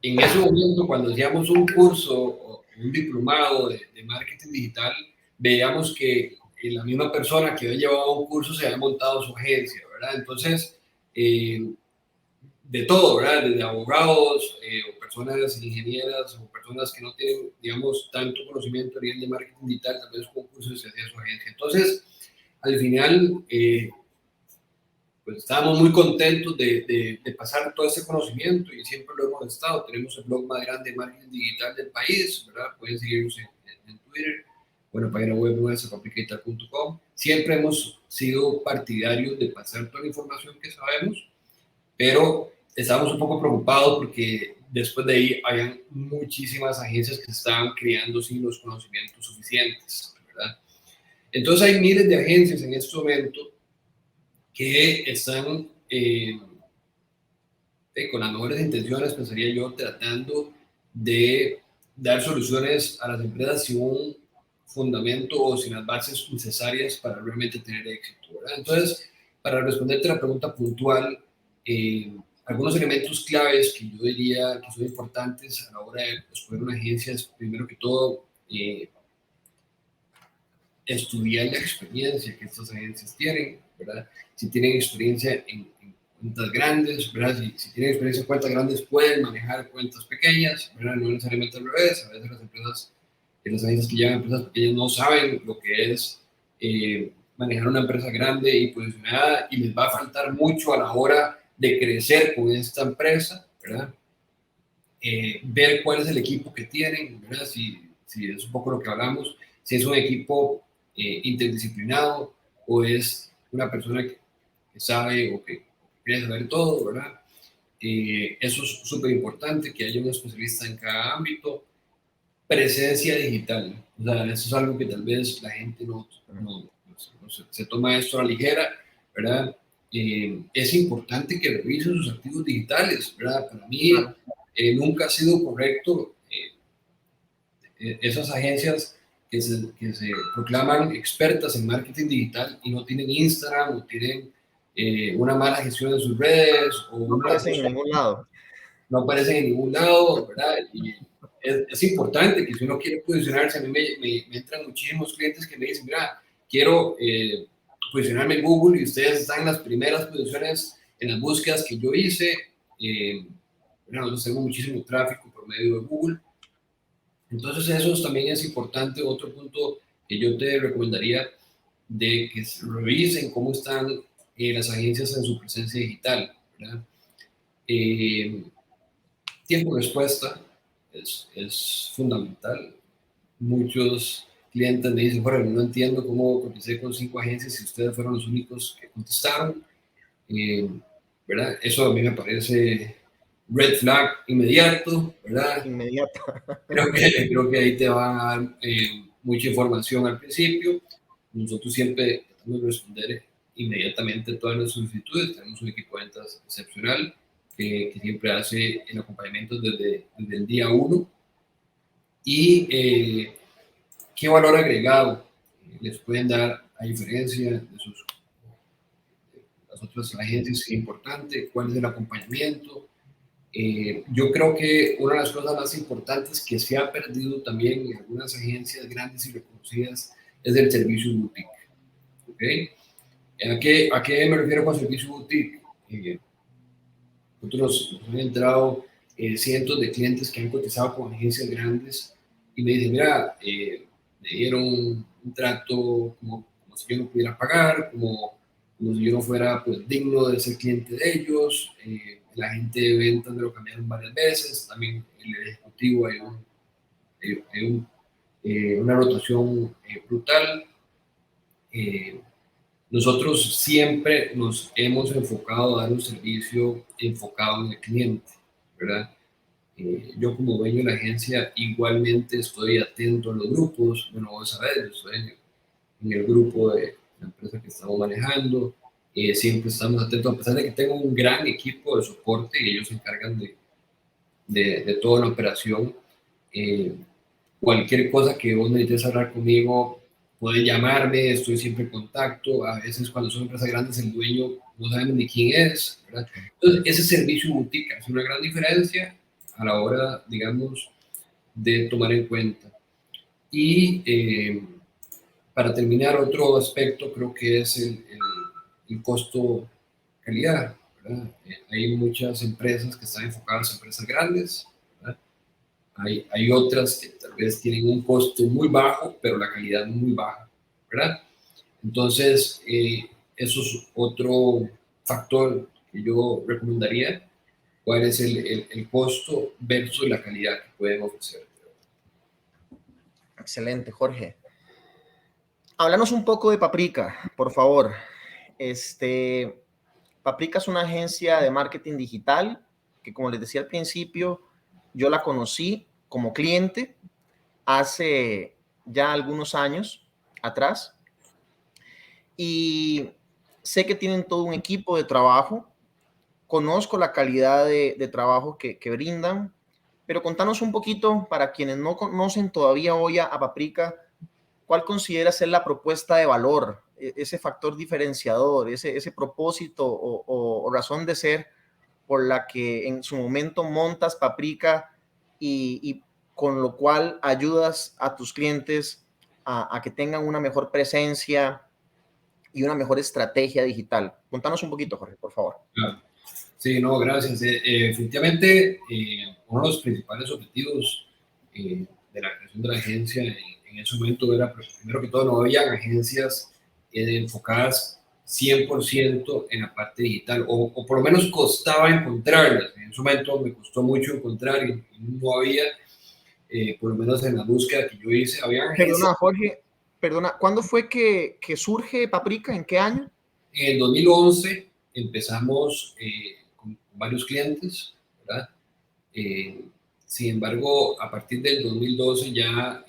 ese momento, cuando hacíamos un curso o un diplomado de marketing digital, veíamos que la misma persona que había llevado un curso se había montado su agencia, ¿verdad? Entonces, de todo, ¿verdad? Desde abogados o personas ingenieras o personas que no tienen, digamos, tanto conocimiento a nivel de marketing digital, tal vez con cursos se hacía su agencia. Entonces, al final, pues estábamos muy contentos de pasar todo ese conocimiento y siempre lo hemos estado. Tenemos el blog más grande de marketing digital del país, ¿verdad? Pueden seguirnos en Twitter, bueno, página web nuestra, complicator.com. Siempre hemos sido partidarios de pasar toda la información que sabemos, pero estábamos un poco preocupados porque después de ahí habían muchísimas agencias que estaban creando sin los conocimientos suficientes, ¿verdad? Entonces hay miles de agencias en este momento que están con las mejores intenciones, pensaría yo, tratando de dar soluciones a las empresas sin un fundamento o sin las bases necesarias para realmente tener éxito, ¿verdad? Entonces, para responderte a la pregunta puntual, algunos elementos claves que yo diría que son importantes a la hora de escoger una agencia es, primero que todo, estudiar la experiencia que estas agencias tienen, ¿verdad? Si tienen experiencia en cuentas grandes, ¿verdad? Si tienen experiencia en cuentas grandes, pueden manejar cuentas pequeñas, ¿verdad? No necesariamente al revés. A veces las empresas, las agencias que llevan empresas pequeñas no saben lo que es manejar una empresa grande y posicionada, y les va a faltar mucho a la hora de crecer con esta empresa, ¿verdad? Ver cuál es el equipo que tienen, ¿verdad? Si es un poco lo que hablamos, si es un equipo interdisciplinado o es una persona que sabe o que quiere saber todo, ¿verdad? Eso es súper importante, que haya un especialista en cada ámbito. Presencia digital, o sea, eso es algo que tal vez la gente no se toma esto a la ligera, ¿verdad? Es importante que revisen sus activos digitales, ¿verdad? Para mí nunca ha sido correcto esas agencias que se proclaman expertas en marketing digital y no tienen Instagram o tienen una mala gestión de sus redes o No una aparecen en cosa, ningún lado. no aparecen en ningún lado, ¿verdad? Y es importante que si uno quiere posicionarse, a mí me entran muchísimos clientes que me dicen, mira, quiero posicionarme en Google y ustedes están en las primeras posiciones en las búsquedas que yo hice. Nosotros tenemos muchísimo tráfico por medio de Google. Entonces eso también es importante. Otro punto que yo te recomendaría de que revisen cómo están las agencias en su presencia digital, ¿verdad? Tiempo de respuesta es fundamental. Muchos clientes me dicen, bueno, no entiendo cómo contesté con 5 agencias y ustedes fueron los únicos que contestaron. Eh, ¿Verdad? Eso a mí me parece red flag inmediato, ¿verdad? Inmediato. Creo que ahí te van a dar mucha información al principio. Nosotros siempre tratamos de responder inmediatamente todas las solicitudes. Tenemos un equipo de ventas excepcional que siempre hace el acompañamiento desde el día uno. Y qué valor agregado les pueden dar a diferencia de las otras agencias, es importante, cuál es el acompañamiento. Yo creo que una de las cosas más importantes que se ha perdido también en algunas agencias grandes y reconocidas es el servicio boutique. ¿Okay? ¿A qué me refiero con servicio boutique? Nosotros nos han entrado cientos de clientes que han cotizado con agencias grandes y me dicen, mira, me dieron un trato como si yo no pudiera pagar, como si yo no fuera pues, digno de ser cliente de ellos. La gente de ventas me lo cambiaron varias veces, también el ejecutivo hay una rotación brutal. Nosotros siempre nos hemos enfocado a dar un servicio enfocado en el cliente, ¿verdad? Yo como dueño de la agencia igualmente estoy atento a los grupos. Bueno, vos sabés, yo estoy en el grupo de la empresa que estamos manejando. Siempre estamos atentos, a pesar de que tengo un gran equipo de soporte y ellos se encargan de toda la operación. Eh, Cualquier cosa que vos necesites hablar conmigo, pueden llamarme, estoy siempre en contacto. A veces cuando son empresas grandes el dueño no sabemos ni quién es, ¿verdad? Entonces ese servicio boutique hace una gran diferencia a la hora, digamos, de tomar en cuenta. Y para terminar, otro aspecto creo que es el costo-calidad, ¿verdad? Hay muchas empresas que están enfocadas en empresas grandes, ¿verdad? Hay otras que tal vez tienen un costo muy bajo, pero la calidad muy baja, ¿verdad? Entonces, eso es otro factor que yo recomendaría. ¿Cuál es el costo versus la calidad que pueden ofrecer? Excelente, Jorge. Háblanos un poco de Paprika, por favor. Paprika es una agencia de marketing digital que, como les decía al principio, yo la conocí como cliente hace ya algunos años atrás. y sé que tienen todo un equipo de trabajo, conozco la calidad de trabajo que brindan, pero contanos un poquito, para quienes no conocen todavía hoy a Paprika, ¿cuál considera ser la propuesta de valor, ese factor diferenciador, ese propósito o razón de ser por la que en su momento montas Paprika y con lo cual ayudas a tus clientes a que tengan una mejor presencia y una mejor estrategia digital? Contanos un poquito, Jorge, por favor. Claro. Sí, no, gracias. Efectivamente, uno de los principales objetivos de la creación de la agencia en ese momento era, primero que todo, no había agencias enfocadas 100% en la parte digital, o por lo menos costaba encontrarlas. En ese momento me costó mucho encontrar y no había, por lo menos en la búsqueda que yo hice, había agencias. Perdona, Jorge, perdona, ¿cuándo fue que surge Paprika? ¿En qué año? En el 2011 empezamos con varios clientes, ¿verdad? Eh, Sin embargo, a partir del 2012 ya,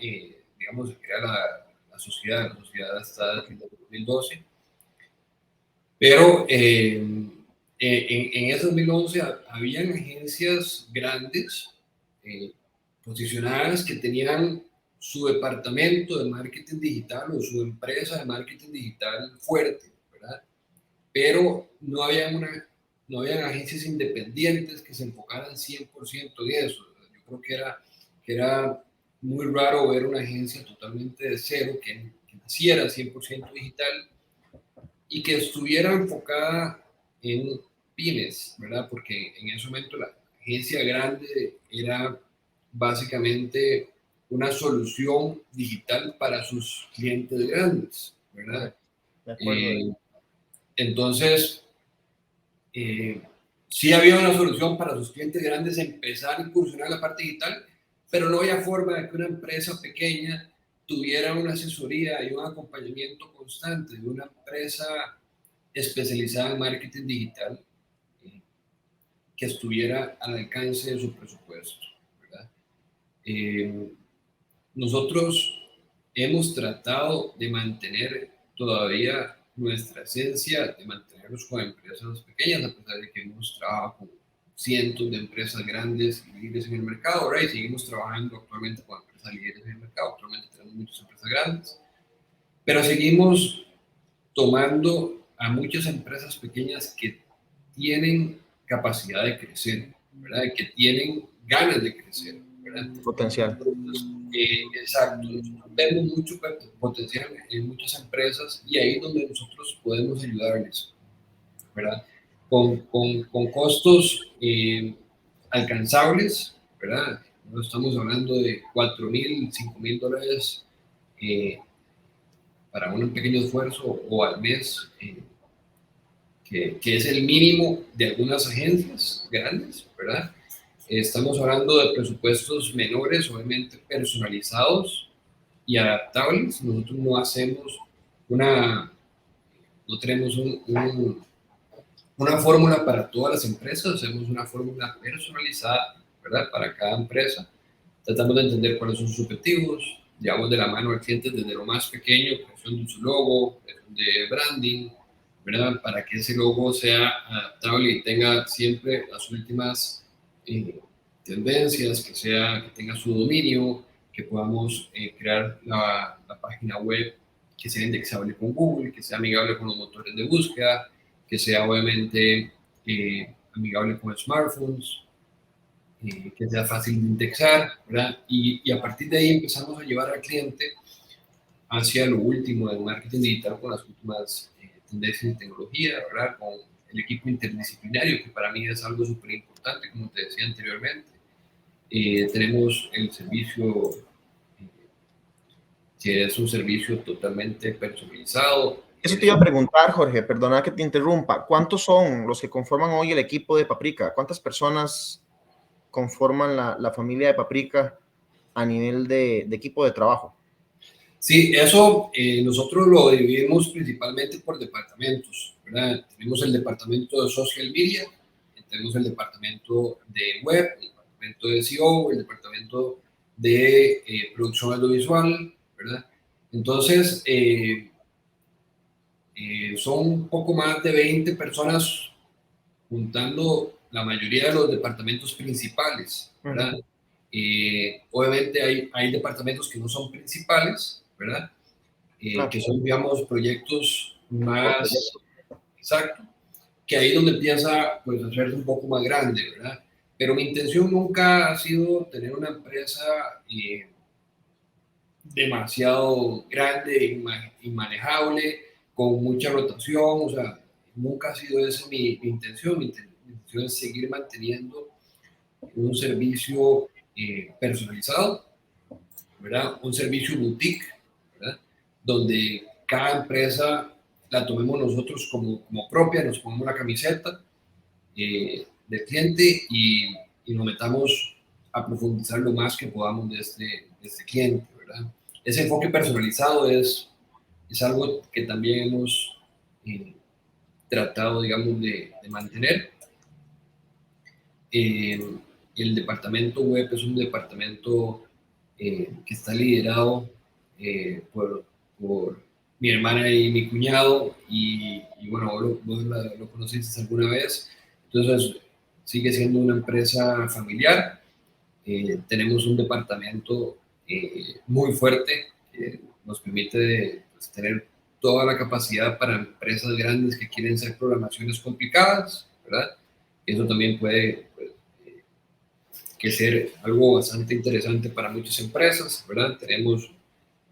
digamos, se crea la sociedad. La sociedad está desde el 2012. Pero en ese 2011 habían agencias grandes, eh, posicionadas, que tenían su departamento de marketing digital o su empresa de marketing digital fuerte, ¿verdad? Pero no habían agencias independientes que se enfocaran 100% en eso. Yo creo que era muy raro ver una agencia totalmente de cero que naciera 100% digital y que estuviera enfocada en pymes, ¿verdad? Porque en ese momento la agencia grande era básicamente una solución digital para sus clientes grandes, ¿verdad? De acuerdo. Eh, entonces, eh, sí había una solución para sus clientes grandes empezar a incursionar en la parte digital, pero no había forma de que una empresa pequeña tuviera una asesoría y un acompañamiento constante de una empresa especializada en marketing digital, eh, que estuviera al alcance de su presupuesto, ¿verdad? Eh, Nosotros hemos tratado de mantener todavía nuestra esencia, de mantenernos con empresas pequeñas, a pesar de que hemos trabajado con cientos de empresas grandes y líderes en el mercado, ¿right? Seguimos trabajando actualmente con empresas líderes en el mercado, actualmente tenemos muchas empresas grandes, pero seguimos tomando a muchas empresas pequeñas que tienen capacidad de crecer, ¿verdad? Que tienen ganas de crecer, ¿verdad? Potencial. Entonces, exacto, nosotros vemos mucho potencial en muchas empresas y ahí es donde nosotros podemos ayudarles, ¿verdad? Con costos alcanzables, ¿verdad? No estamos hablando de $4,000, $5,000 eh, para un pequeño esfuerzo o al mes, que es el mínimo de algunas agencias grandes, ¿verdad? Estamos hablando de presupuestos menores, obviamente personalizados y adaptables. Nosotros no hacemos no tenemos una fórmula para todas las empresas, hacemos una fórmula personalizada, ¿verdad? Para cada empresa. Tratamos de entender cuáles son sus objetivos, llevamos de la mano al cliente desde lo más pequeño, creación de su logo, creación de branding, ¿verdad? Para que ese logo sea adaptable y tenga siempre las últimas tendencias, que tenga su dominio, que podamos crear la página web que sea indexable con Google, que sea amigable con los motores de búsqueda, que sea obviamente amigable con smartphones, que sea fácil de indexar, ¿verdad? Y a partir de ahí empezamos a llevar al cliente hacia lo último del marketing digital con las últimas tendencias de tecnología, ¿verdad? Con el equipo interdisciplinario, que para mí es algo súper importante, como te decía anteriormente. Tenemos el servicio, eh, que es un servicio totalmente personalizado. Eso te iba a preguntar, Jorge, perdona que te interrumpa. ¿Cuántos son los que conforman hoy el equipo de Paprika? ¿Cuántas personas conforman la familia de Paprika a nivel de equipo de trabajo? Sí, eso nosotros lo dividimos principalmente por departamentos, ¿verdad? Tenemos el departamento de social media, tenemos el departamento de web, el departamento de SEO, el departamento de producción audiovisual, ¿verdad? Entonces, Son un poco más de 20 personas juntando la mayoría de los departamentos principales, ¿verdad? Obviamente hay departamentos que no son principales, ¿verdad? Claro, Que son, digamos, proyectos por más, proyecto. exacto, que ahí es donde empieza pues, a hacerse un poco más grande, ¿verdad? Pero mi intención nunca ha sido tener una empresa demasiado grande, inmanejable, con mucha rotación, o sea, nunca ha sido esa mi intención. Mi intención es seguir manteniendo un servicio personalizado, ¿verdad? Un servicio boutique, ¿verdad? Donde cada empresa la tomemos nosotros como propia, nos pongamos la camiseta del cliente y nos metamos a profundizar lo más que podamos de este cliente, ¿verdad? Ese enfoque personalizado es algo que también hemos eh, tratado, digamos, de mantener. Eh, el departamento web es un departamento que está liderado por mi hermana y mi cuñado, y bueno, vos lo conociste alguna vez, entonces sigue siendo una empresa familiar. Tenemos un departamento muy fuerte que nos permite pues, tener toda la capacidad para empresas grandes que quieren hacer programaciones complicadas, ¿verdad? Eso también puede pues, que ser algo bastante interesante para muchas empresas, ¿verdad? Tenemos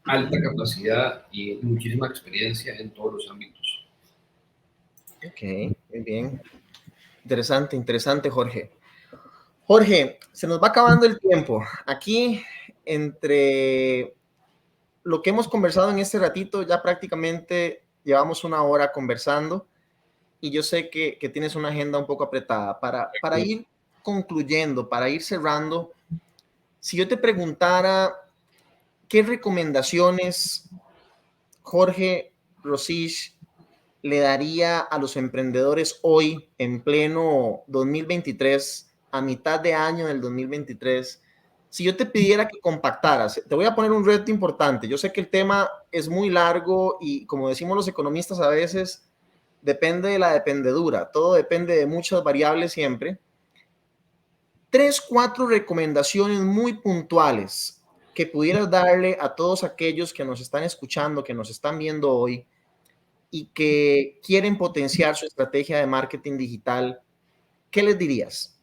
alta capacidad y muchísima experiencia en todos los ámbitos. Ok, muy bien. Interesante, interesante, Jorge. Jorge, se nos va acabando el tiempo. Aquí, entre lo que hemos conversado en este ratito, ya prácticamente llevamos una hora conversando y yo sé que tienes una agenda un poco apretada. Para ir concluyendo, para ir cerrando, si yo te preguntara qué recomendaciones Jorge Rosich le daría a los emprendedores hoy en pleno 2023, a mitad de año del 2023, si yo te pidiera que compactaras, te voy a poner un reto importante. Yo sé que el tema es muy largo y como decimos los economistas a veces, depende de la dependedura, todo depende de muchas variables siempre. 3, 4 recomendaciones muy puntuales que pudieras darle a todos aquellos que nos están escuchando, que nos están viendo hoy y que quieren potenciar su estrategia de marketing digital, ¿qué les dirías?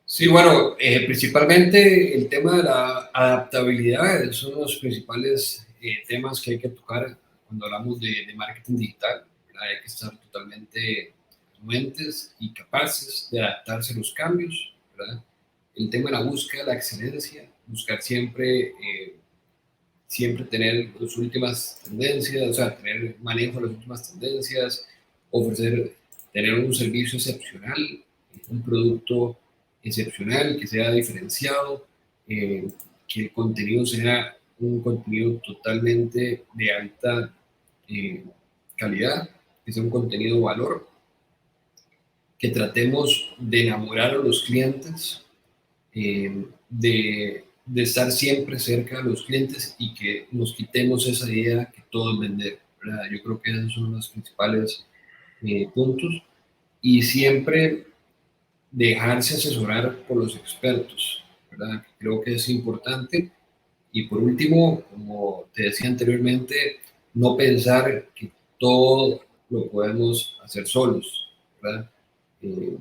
Sí, bueno, principalmente el tema de la adaptabilidad es uno de los principales temas que hay que tocar cuando hablamos de marketing digital, ¿verdad? Hay que estar totalmente anuentes y capaces de adaptarse a los cambios, ¿verdad? El tema de la búsqueda, la excelencia, buscar siempre tener las últimas tendencias, o sea, tener manejo de las últimas tendencias, ofrecer, tener un servicio excepcional, un producto excepcional, que sea diferenciado, que el contenido sea un contenido totalmente de alta eh, calidad, que sea un contenido de valor, que tratemos de enamorar a los clientes, de estar siempre cerca de los clientes y que nos quitemos esa idea que todo es vender, ¿verdad? Yo creo que esos son los principales puntos, y siempre dejarse asesorar por los expertos, ¿verdad? Creo que es importante. Y por último, como te decía anteriormente, no pensar que todo lo podemos hacer solos, ¿verdad? Eh,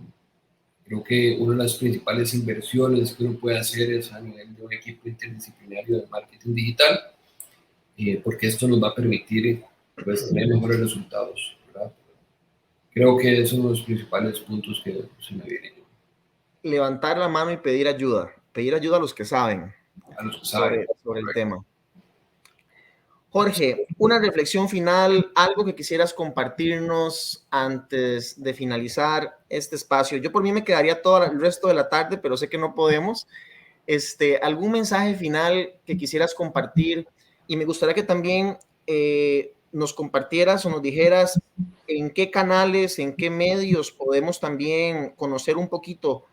Creo que una de las principales inversiones que uno puede hacer es a nivel de un equipo interdisciplinario de marketing digital, porque esto nos va a permitir pues, tener mejores resultados, ¿verdad? Creo que esos son los principales puntos que se me vienen Levantar la mano y pedir ayuda a los que saben a los que saben. sobre el Correcto. tema. Jorge, una reflexión final, algo que quisieras compartirnos antes de finalizar este espacio. Yo por mí me quedaría todo el resto de la tarde, pero sé que no podemos. Algún mensaje final que quisieras compartir, y me gustaría que también nos compartieras o nos dijeras en qué canales, en qué medios podemos también conocer un poquito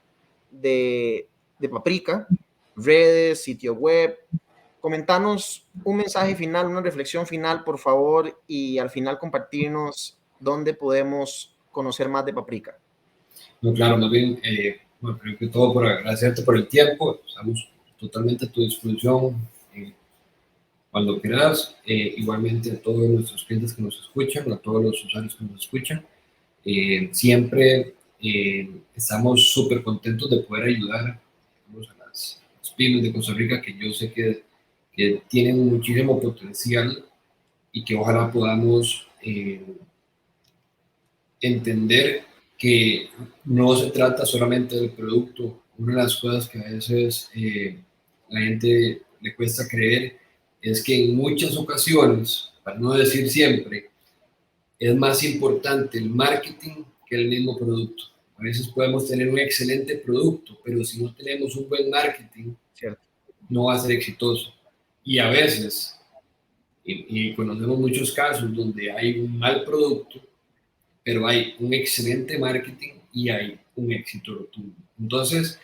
de Paprika, redes, sitio web, comentanos un mensaje final, una reflexión final, por favor, y al final compartirnos dónde podemos conocer más de Paprika. No, claro, más bien, bueno, primero que todo, por agradecerte por el tiempo. Estamos totalmente a tu disposición cuando quieras. Igualmente a todos nuestros clientes que nos escuchan, a todos los usuarios que nos escuchan. Siempre estamos súper contentos de poder ayudar, digamos, a las pymes de Costa Rica, que yo sé que tienen muchísimo potencial y que ojalá podamos entender que no se trata solamente del producto. Una de las cosas que a veces la gente le cuesta creer es que en muchas ocasiones, para no decir siempre, es más importante el marketing que el mismo producto. A veces podemos tener un excelente producto, pero si no tenemos un buen marketing, Cierto. no va a ser exitoso. Y a veces, y conocemos muchos casos donde hay un mal producto, pero hay un excelente marketing y hay un éxito rotundo. Entonces,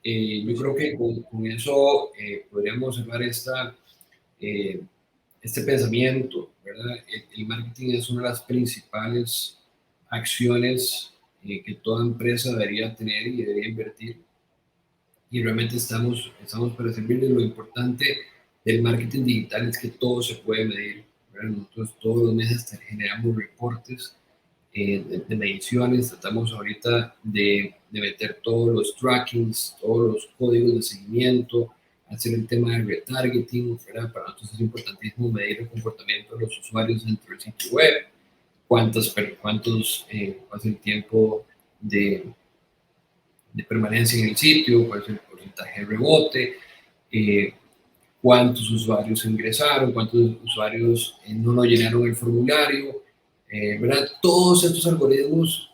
yo creo que con eso podríamos cerrar eh, este pensamiento, ¿verdad? El marketing es una de las principales acciones que toda empresa debería tener y debería invertir. Y realmente estamos para servirles. Lo importante del marketing digital es que todo se puede medir, ¿verdad? Nosotros todos los meses generamos reportes de mediciones, tratamos ahorita de meter todos los trackings, todos los códigos de seguimiento, hacer el tema de retargeting, ¿verdad? Para nosotros es importantísimo medir el comportamiento de los usuarios dentro del sitio web, cuántos pasa el tiempo de permanencia en el sitio, cuál es el porcentaje de rebote, eh, cuántos usuarios ingresaron, cuántos usuarios no nos llenaron el formulario, ¿verdad? Todos estos algoritmos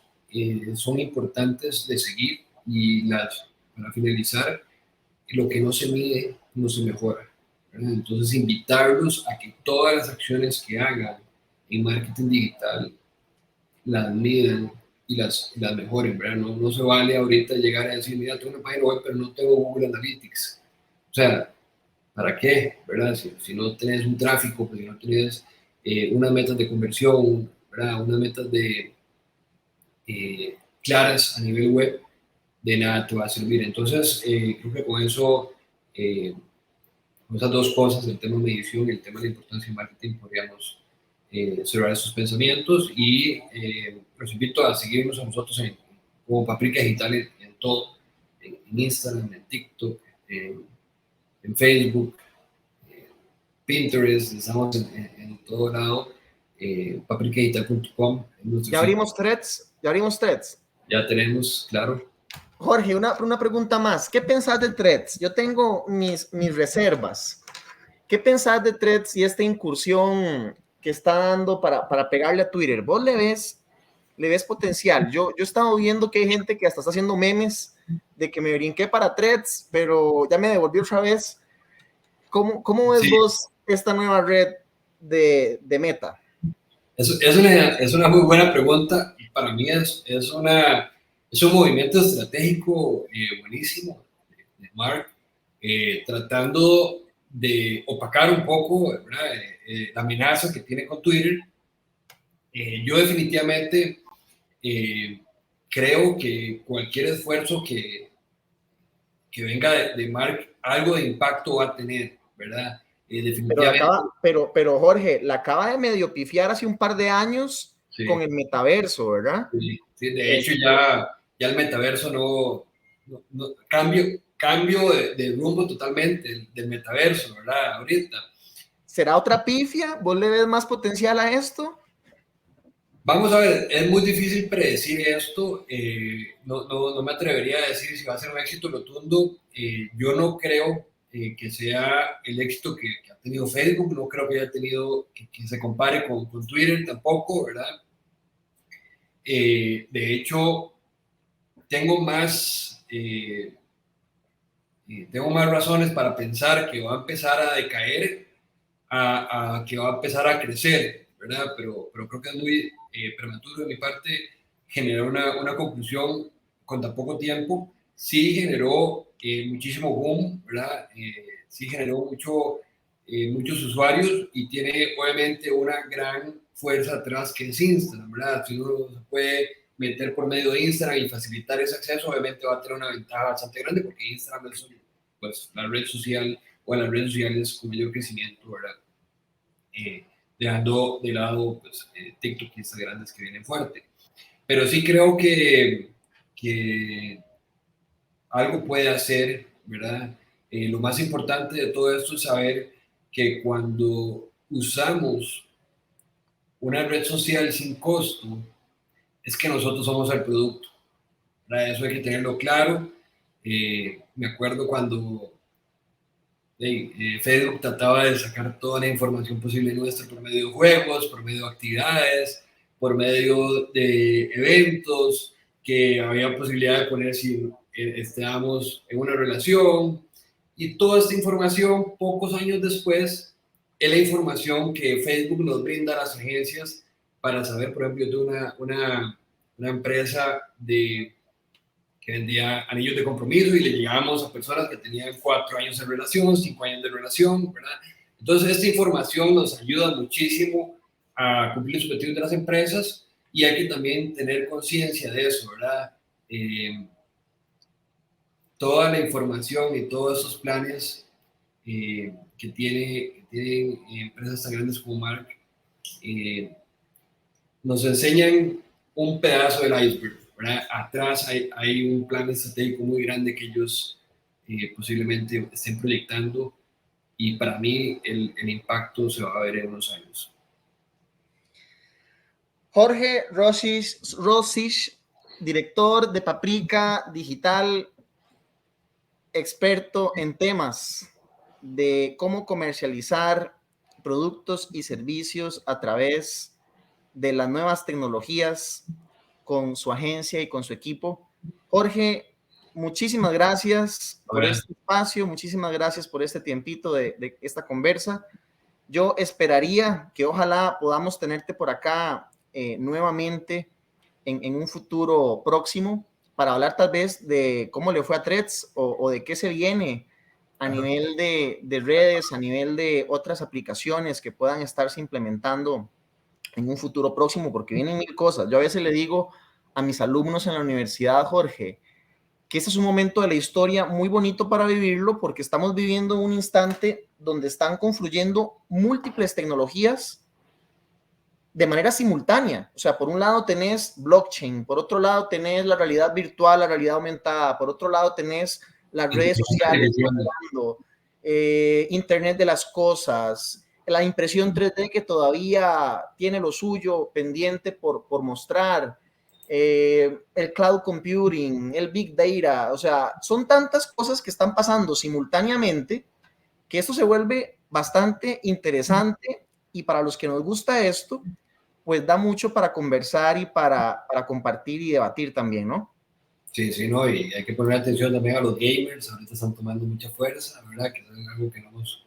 son importantes de seguir y para finalizar, lo que no se mide no se mejora, ¿verdad? Entonces, invitarlos a que todas las acciones que hagan en marketing digital las midan y las mejoren, ¿verdad? No se vale ahorita llegar a decir, mira, tengo una página web, pero no tengo Google Analytics. O sea, ¿para qué? ¿Verdad? Si no tenés un tráfico, pues si no tenés unas metas de conversión, ¿verdad? Unas metas claras a nivel web, de nada te va a servir. Entonces, creo que con eso, con esas dos cosas, el tema de medición y el tema de la importancia del marketing, podríamos cerrar esos pensamientos y los invito a seguirnos a nosotros como Paprika Digital en todo, en Instagram, en TikTok, en Facebook, Pinterest, estamos en todo lado, paprikadigital.com. Ya abrimos threads, ya abrimos threads. Ya tenemos, claro. Jorge, una pregunta más. ¿Qué pensás de threads? Yo tengo mis reservas. ¿Qué pensás de threads y esta incursión que está dando para pegarle a Twitter? ¿Vos le ves potencial? Yo he estado viendo que hay gente que hasta está haciendo memes de que me brinqué para threads, pero ya me devolví otra vez. ¿Cómo ves vos esta nueva red de Meta? Es una muy buena pregunta. Para mí es un movimiento estratégico buenísimo de Mark, tratando de opacar un poco, la amenaza que tiene con Twitter. Yo definitivamente creo que cualquier esfuerzo que venga de Mark, algo de impacto va a tener, ¿verdad? Definitivamente. Pero Jorge, la acaba de medio pifiar hace un par de años con el metaverso, ¿verdad? Sí, de hecho ya el metaverso cambio de rumbo totalmente del metaverso, ¿verdad? Ahorita. ¿Será otra pifia? ¿Vos le ves más potencial a esto? Vamos a ver, es muy difícil predecir esto. No me atrevería a decir si va a ser un éxito rotundo. Yo no creo que sea el éxito que ha tenido Facebook, no creo que haya tenido que se compare con Twitter tampoco, ¿verdad? De hecho, tengo tengo más razones para pensar que va a empezar a decaer a que va a empezar a crecer, ¿verdad? Pero creo que es muy prematuro de mi parte generar una conclusión con tan poco tiempo. Sí generó muchísimo boom, ¿verdad? Sí generó mucho muchos usuarios y tiene obviamente una gran fuerza atrás que es Instagram, ¿verdad? Si uno se puede meter por medio de Instagram y facilitar ese acceso, obviamente va a tener una ventaja bastante grande porque Instagram es pues, la red social o las redes sociales con mayor crecimiento, ¿verdad? Dejando de lado pues, TikTok y Instagram que vienen fuerte. Pero sí creo que algo puede hacer, ¿verdad? Lo más importante de todo esto es saber que cuando usamos una red social sin costo, es que nosotros somos el producto, ¿verdad? Eso hay que tenerlo claro. Me acuerdo cuando Facebook trataba de sacar toda la información posible nuestra por medio de juegos, por medio de actividades, por medio de eventos, que había posibilidad de poner si estábamos en una relación. Y toda esta información, pocos años después, es la información que Facebook nos brinda a las agencias para saber, por ejemplo, yo tuve una empresa que vendía anillos de compromiso y le llegábamos a personas que tenían 4 años de relación, 5 años de relación, ¿verdad? Entonces, esta información nos ayuda muchísimo a cumplir los objetivos de las empresas y hay que también tener conciencia de eso, ¿verdad? Toda la información y todos esos planes que tienen empresas tan grandes como Mark nos enseñan un pedazo del iceberg, ¿verdad? Atrás hay un plan estratégico muy grande que ellos posiblemente estén proyectando y para mí el impacto se va a ver en unos años. Jorge Rosich, director de Paprika Digital, experto en temas de cómo comercializar productos y servicios a través de las nuevas tecnologías con su agencia y con su equipo. Jorge, muchísimas gracias por este espacio, muchísimas gracias por este tiempito de esta conversa. Yo esperaría que ojalá podamos tenerte por acá nuevamente en un futuro próximo para hablar tal vez de cómo le fue a Threads o de qué se viene a nivel de redes, a nivel de otras aplicaciones que puedan estarse implementando en un futuro próximo, porque vienen mil cosas. Yo a veces le digo a mis alumnos en la universidad, Jorge, que este es un momento de la historia muy bonito para vivirlo, porque estamos viviendo un instante donde están confluyendo múltiples tecnologías de manera simultánea. O sea, por un lado tenés blockchain, por otro lado tenés la realidad virtual, la realidad aumentada, por otro lado tenés las redes sociales, Internet de las cosas, la impresión 3D que todavía tiene lo suyo pendiente por mostrar, el cloud computing, el big data, o sea, son tantas cosas que están pasando simultáneamente que esto se vuelve bastante interesante y para los que nos gusta esto, pues da mucho para conversar y para compartir y debatir también, ¿no? Sí, sí, no, y hay que poner atención también a los gamers, ahorita están tomando mucha fuerza, ¿verdad? Que es algo que no hemos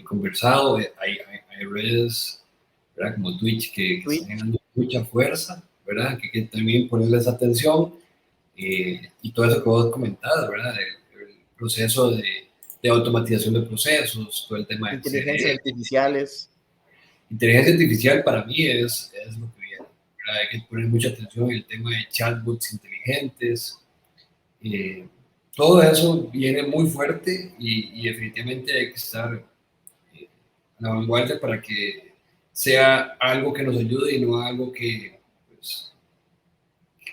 conversado, hay redes, ¿verdad? Como Twitch que están ganando mucha fuerza, ¿verdad? Que también ponerles atención y todo eso que vos comentabas, ¿verdad? El proceso de automatización de procesos, todo el tema de inteligencias artificiales. Inteligencia artificial para mí es lo que viene, ¿verdad? Hay que poner mucha atención en el tema de chatbots inteligentes. Todo eso viene muy fuerte y definitivamente hay que estar a la vanguardia para que sea algo que nos ayude y no algo que pues,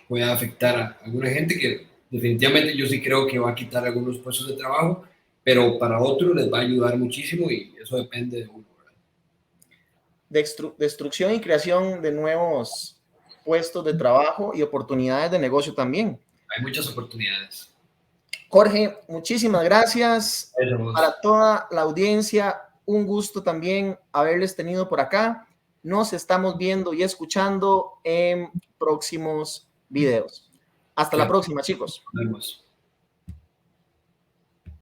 pueda afectar a alguna gente que definitivamente yo sí creo que va a quitar algunos puestos de trabajo, pero para otros les va a ayudar muchísimo y eso depende de uno. Destrucción y creación de nuevos puestos de trabajo y oportunidades de negocio también. Hay muchas oportunidades. Jorge, muchísimas gracias para toda la audiencia. Un gusto también haberles tenido por acá. Nos estamos viendo y escuchando en próximos videos. Hasta la próxima, chicos. Nos vemos.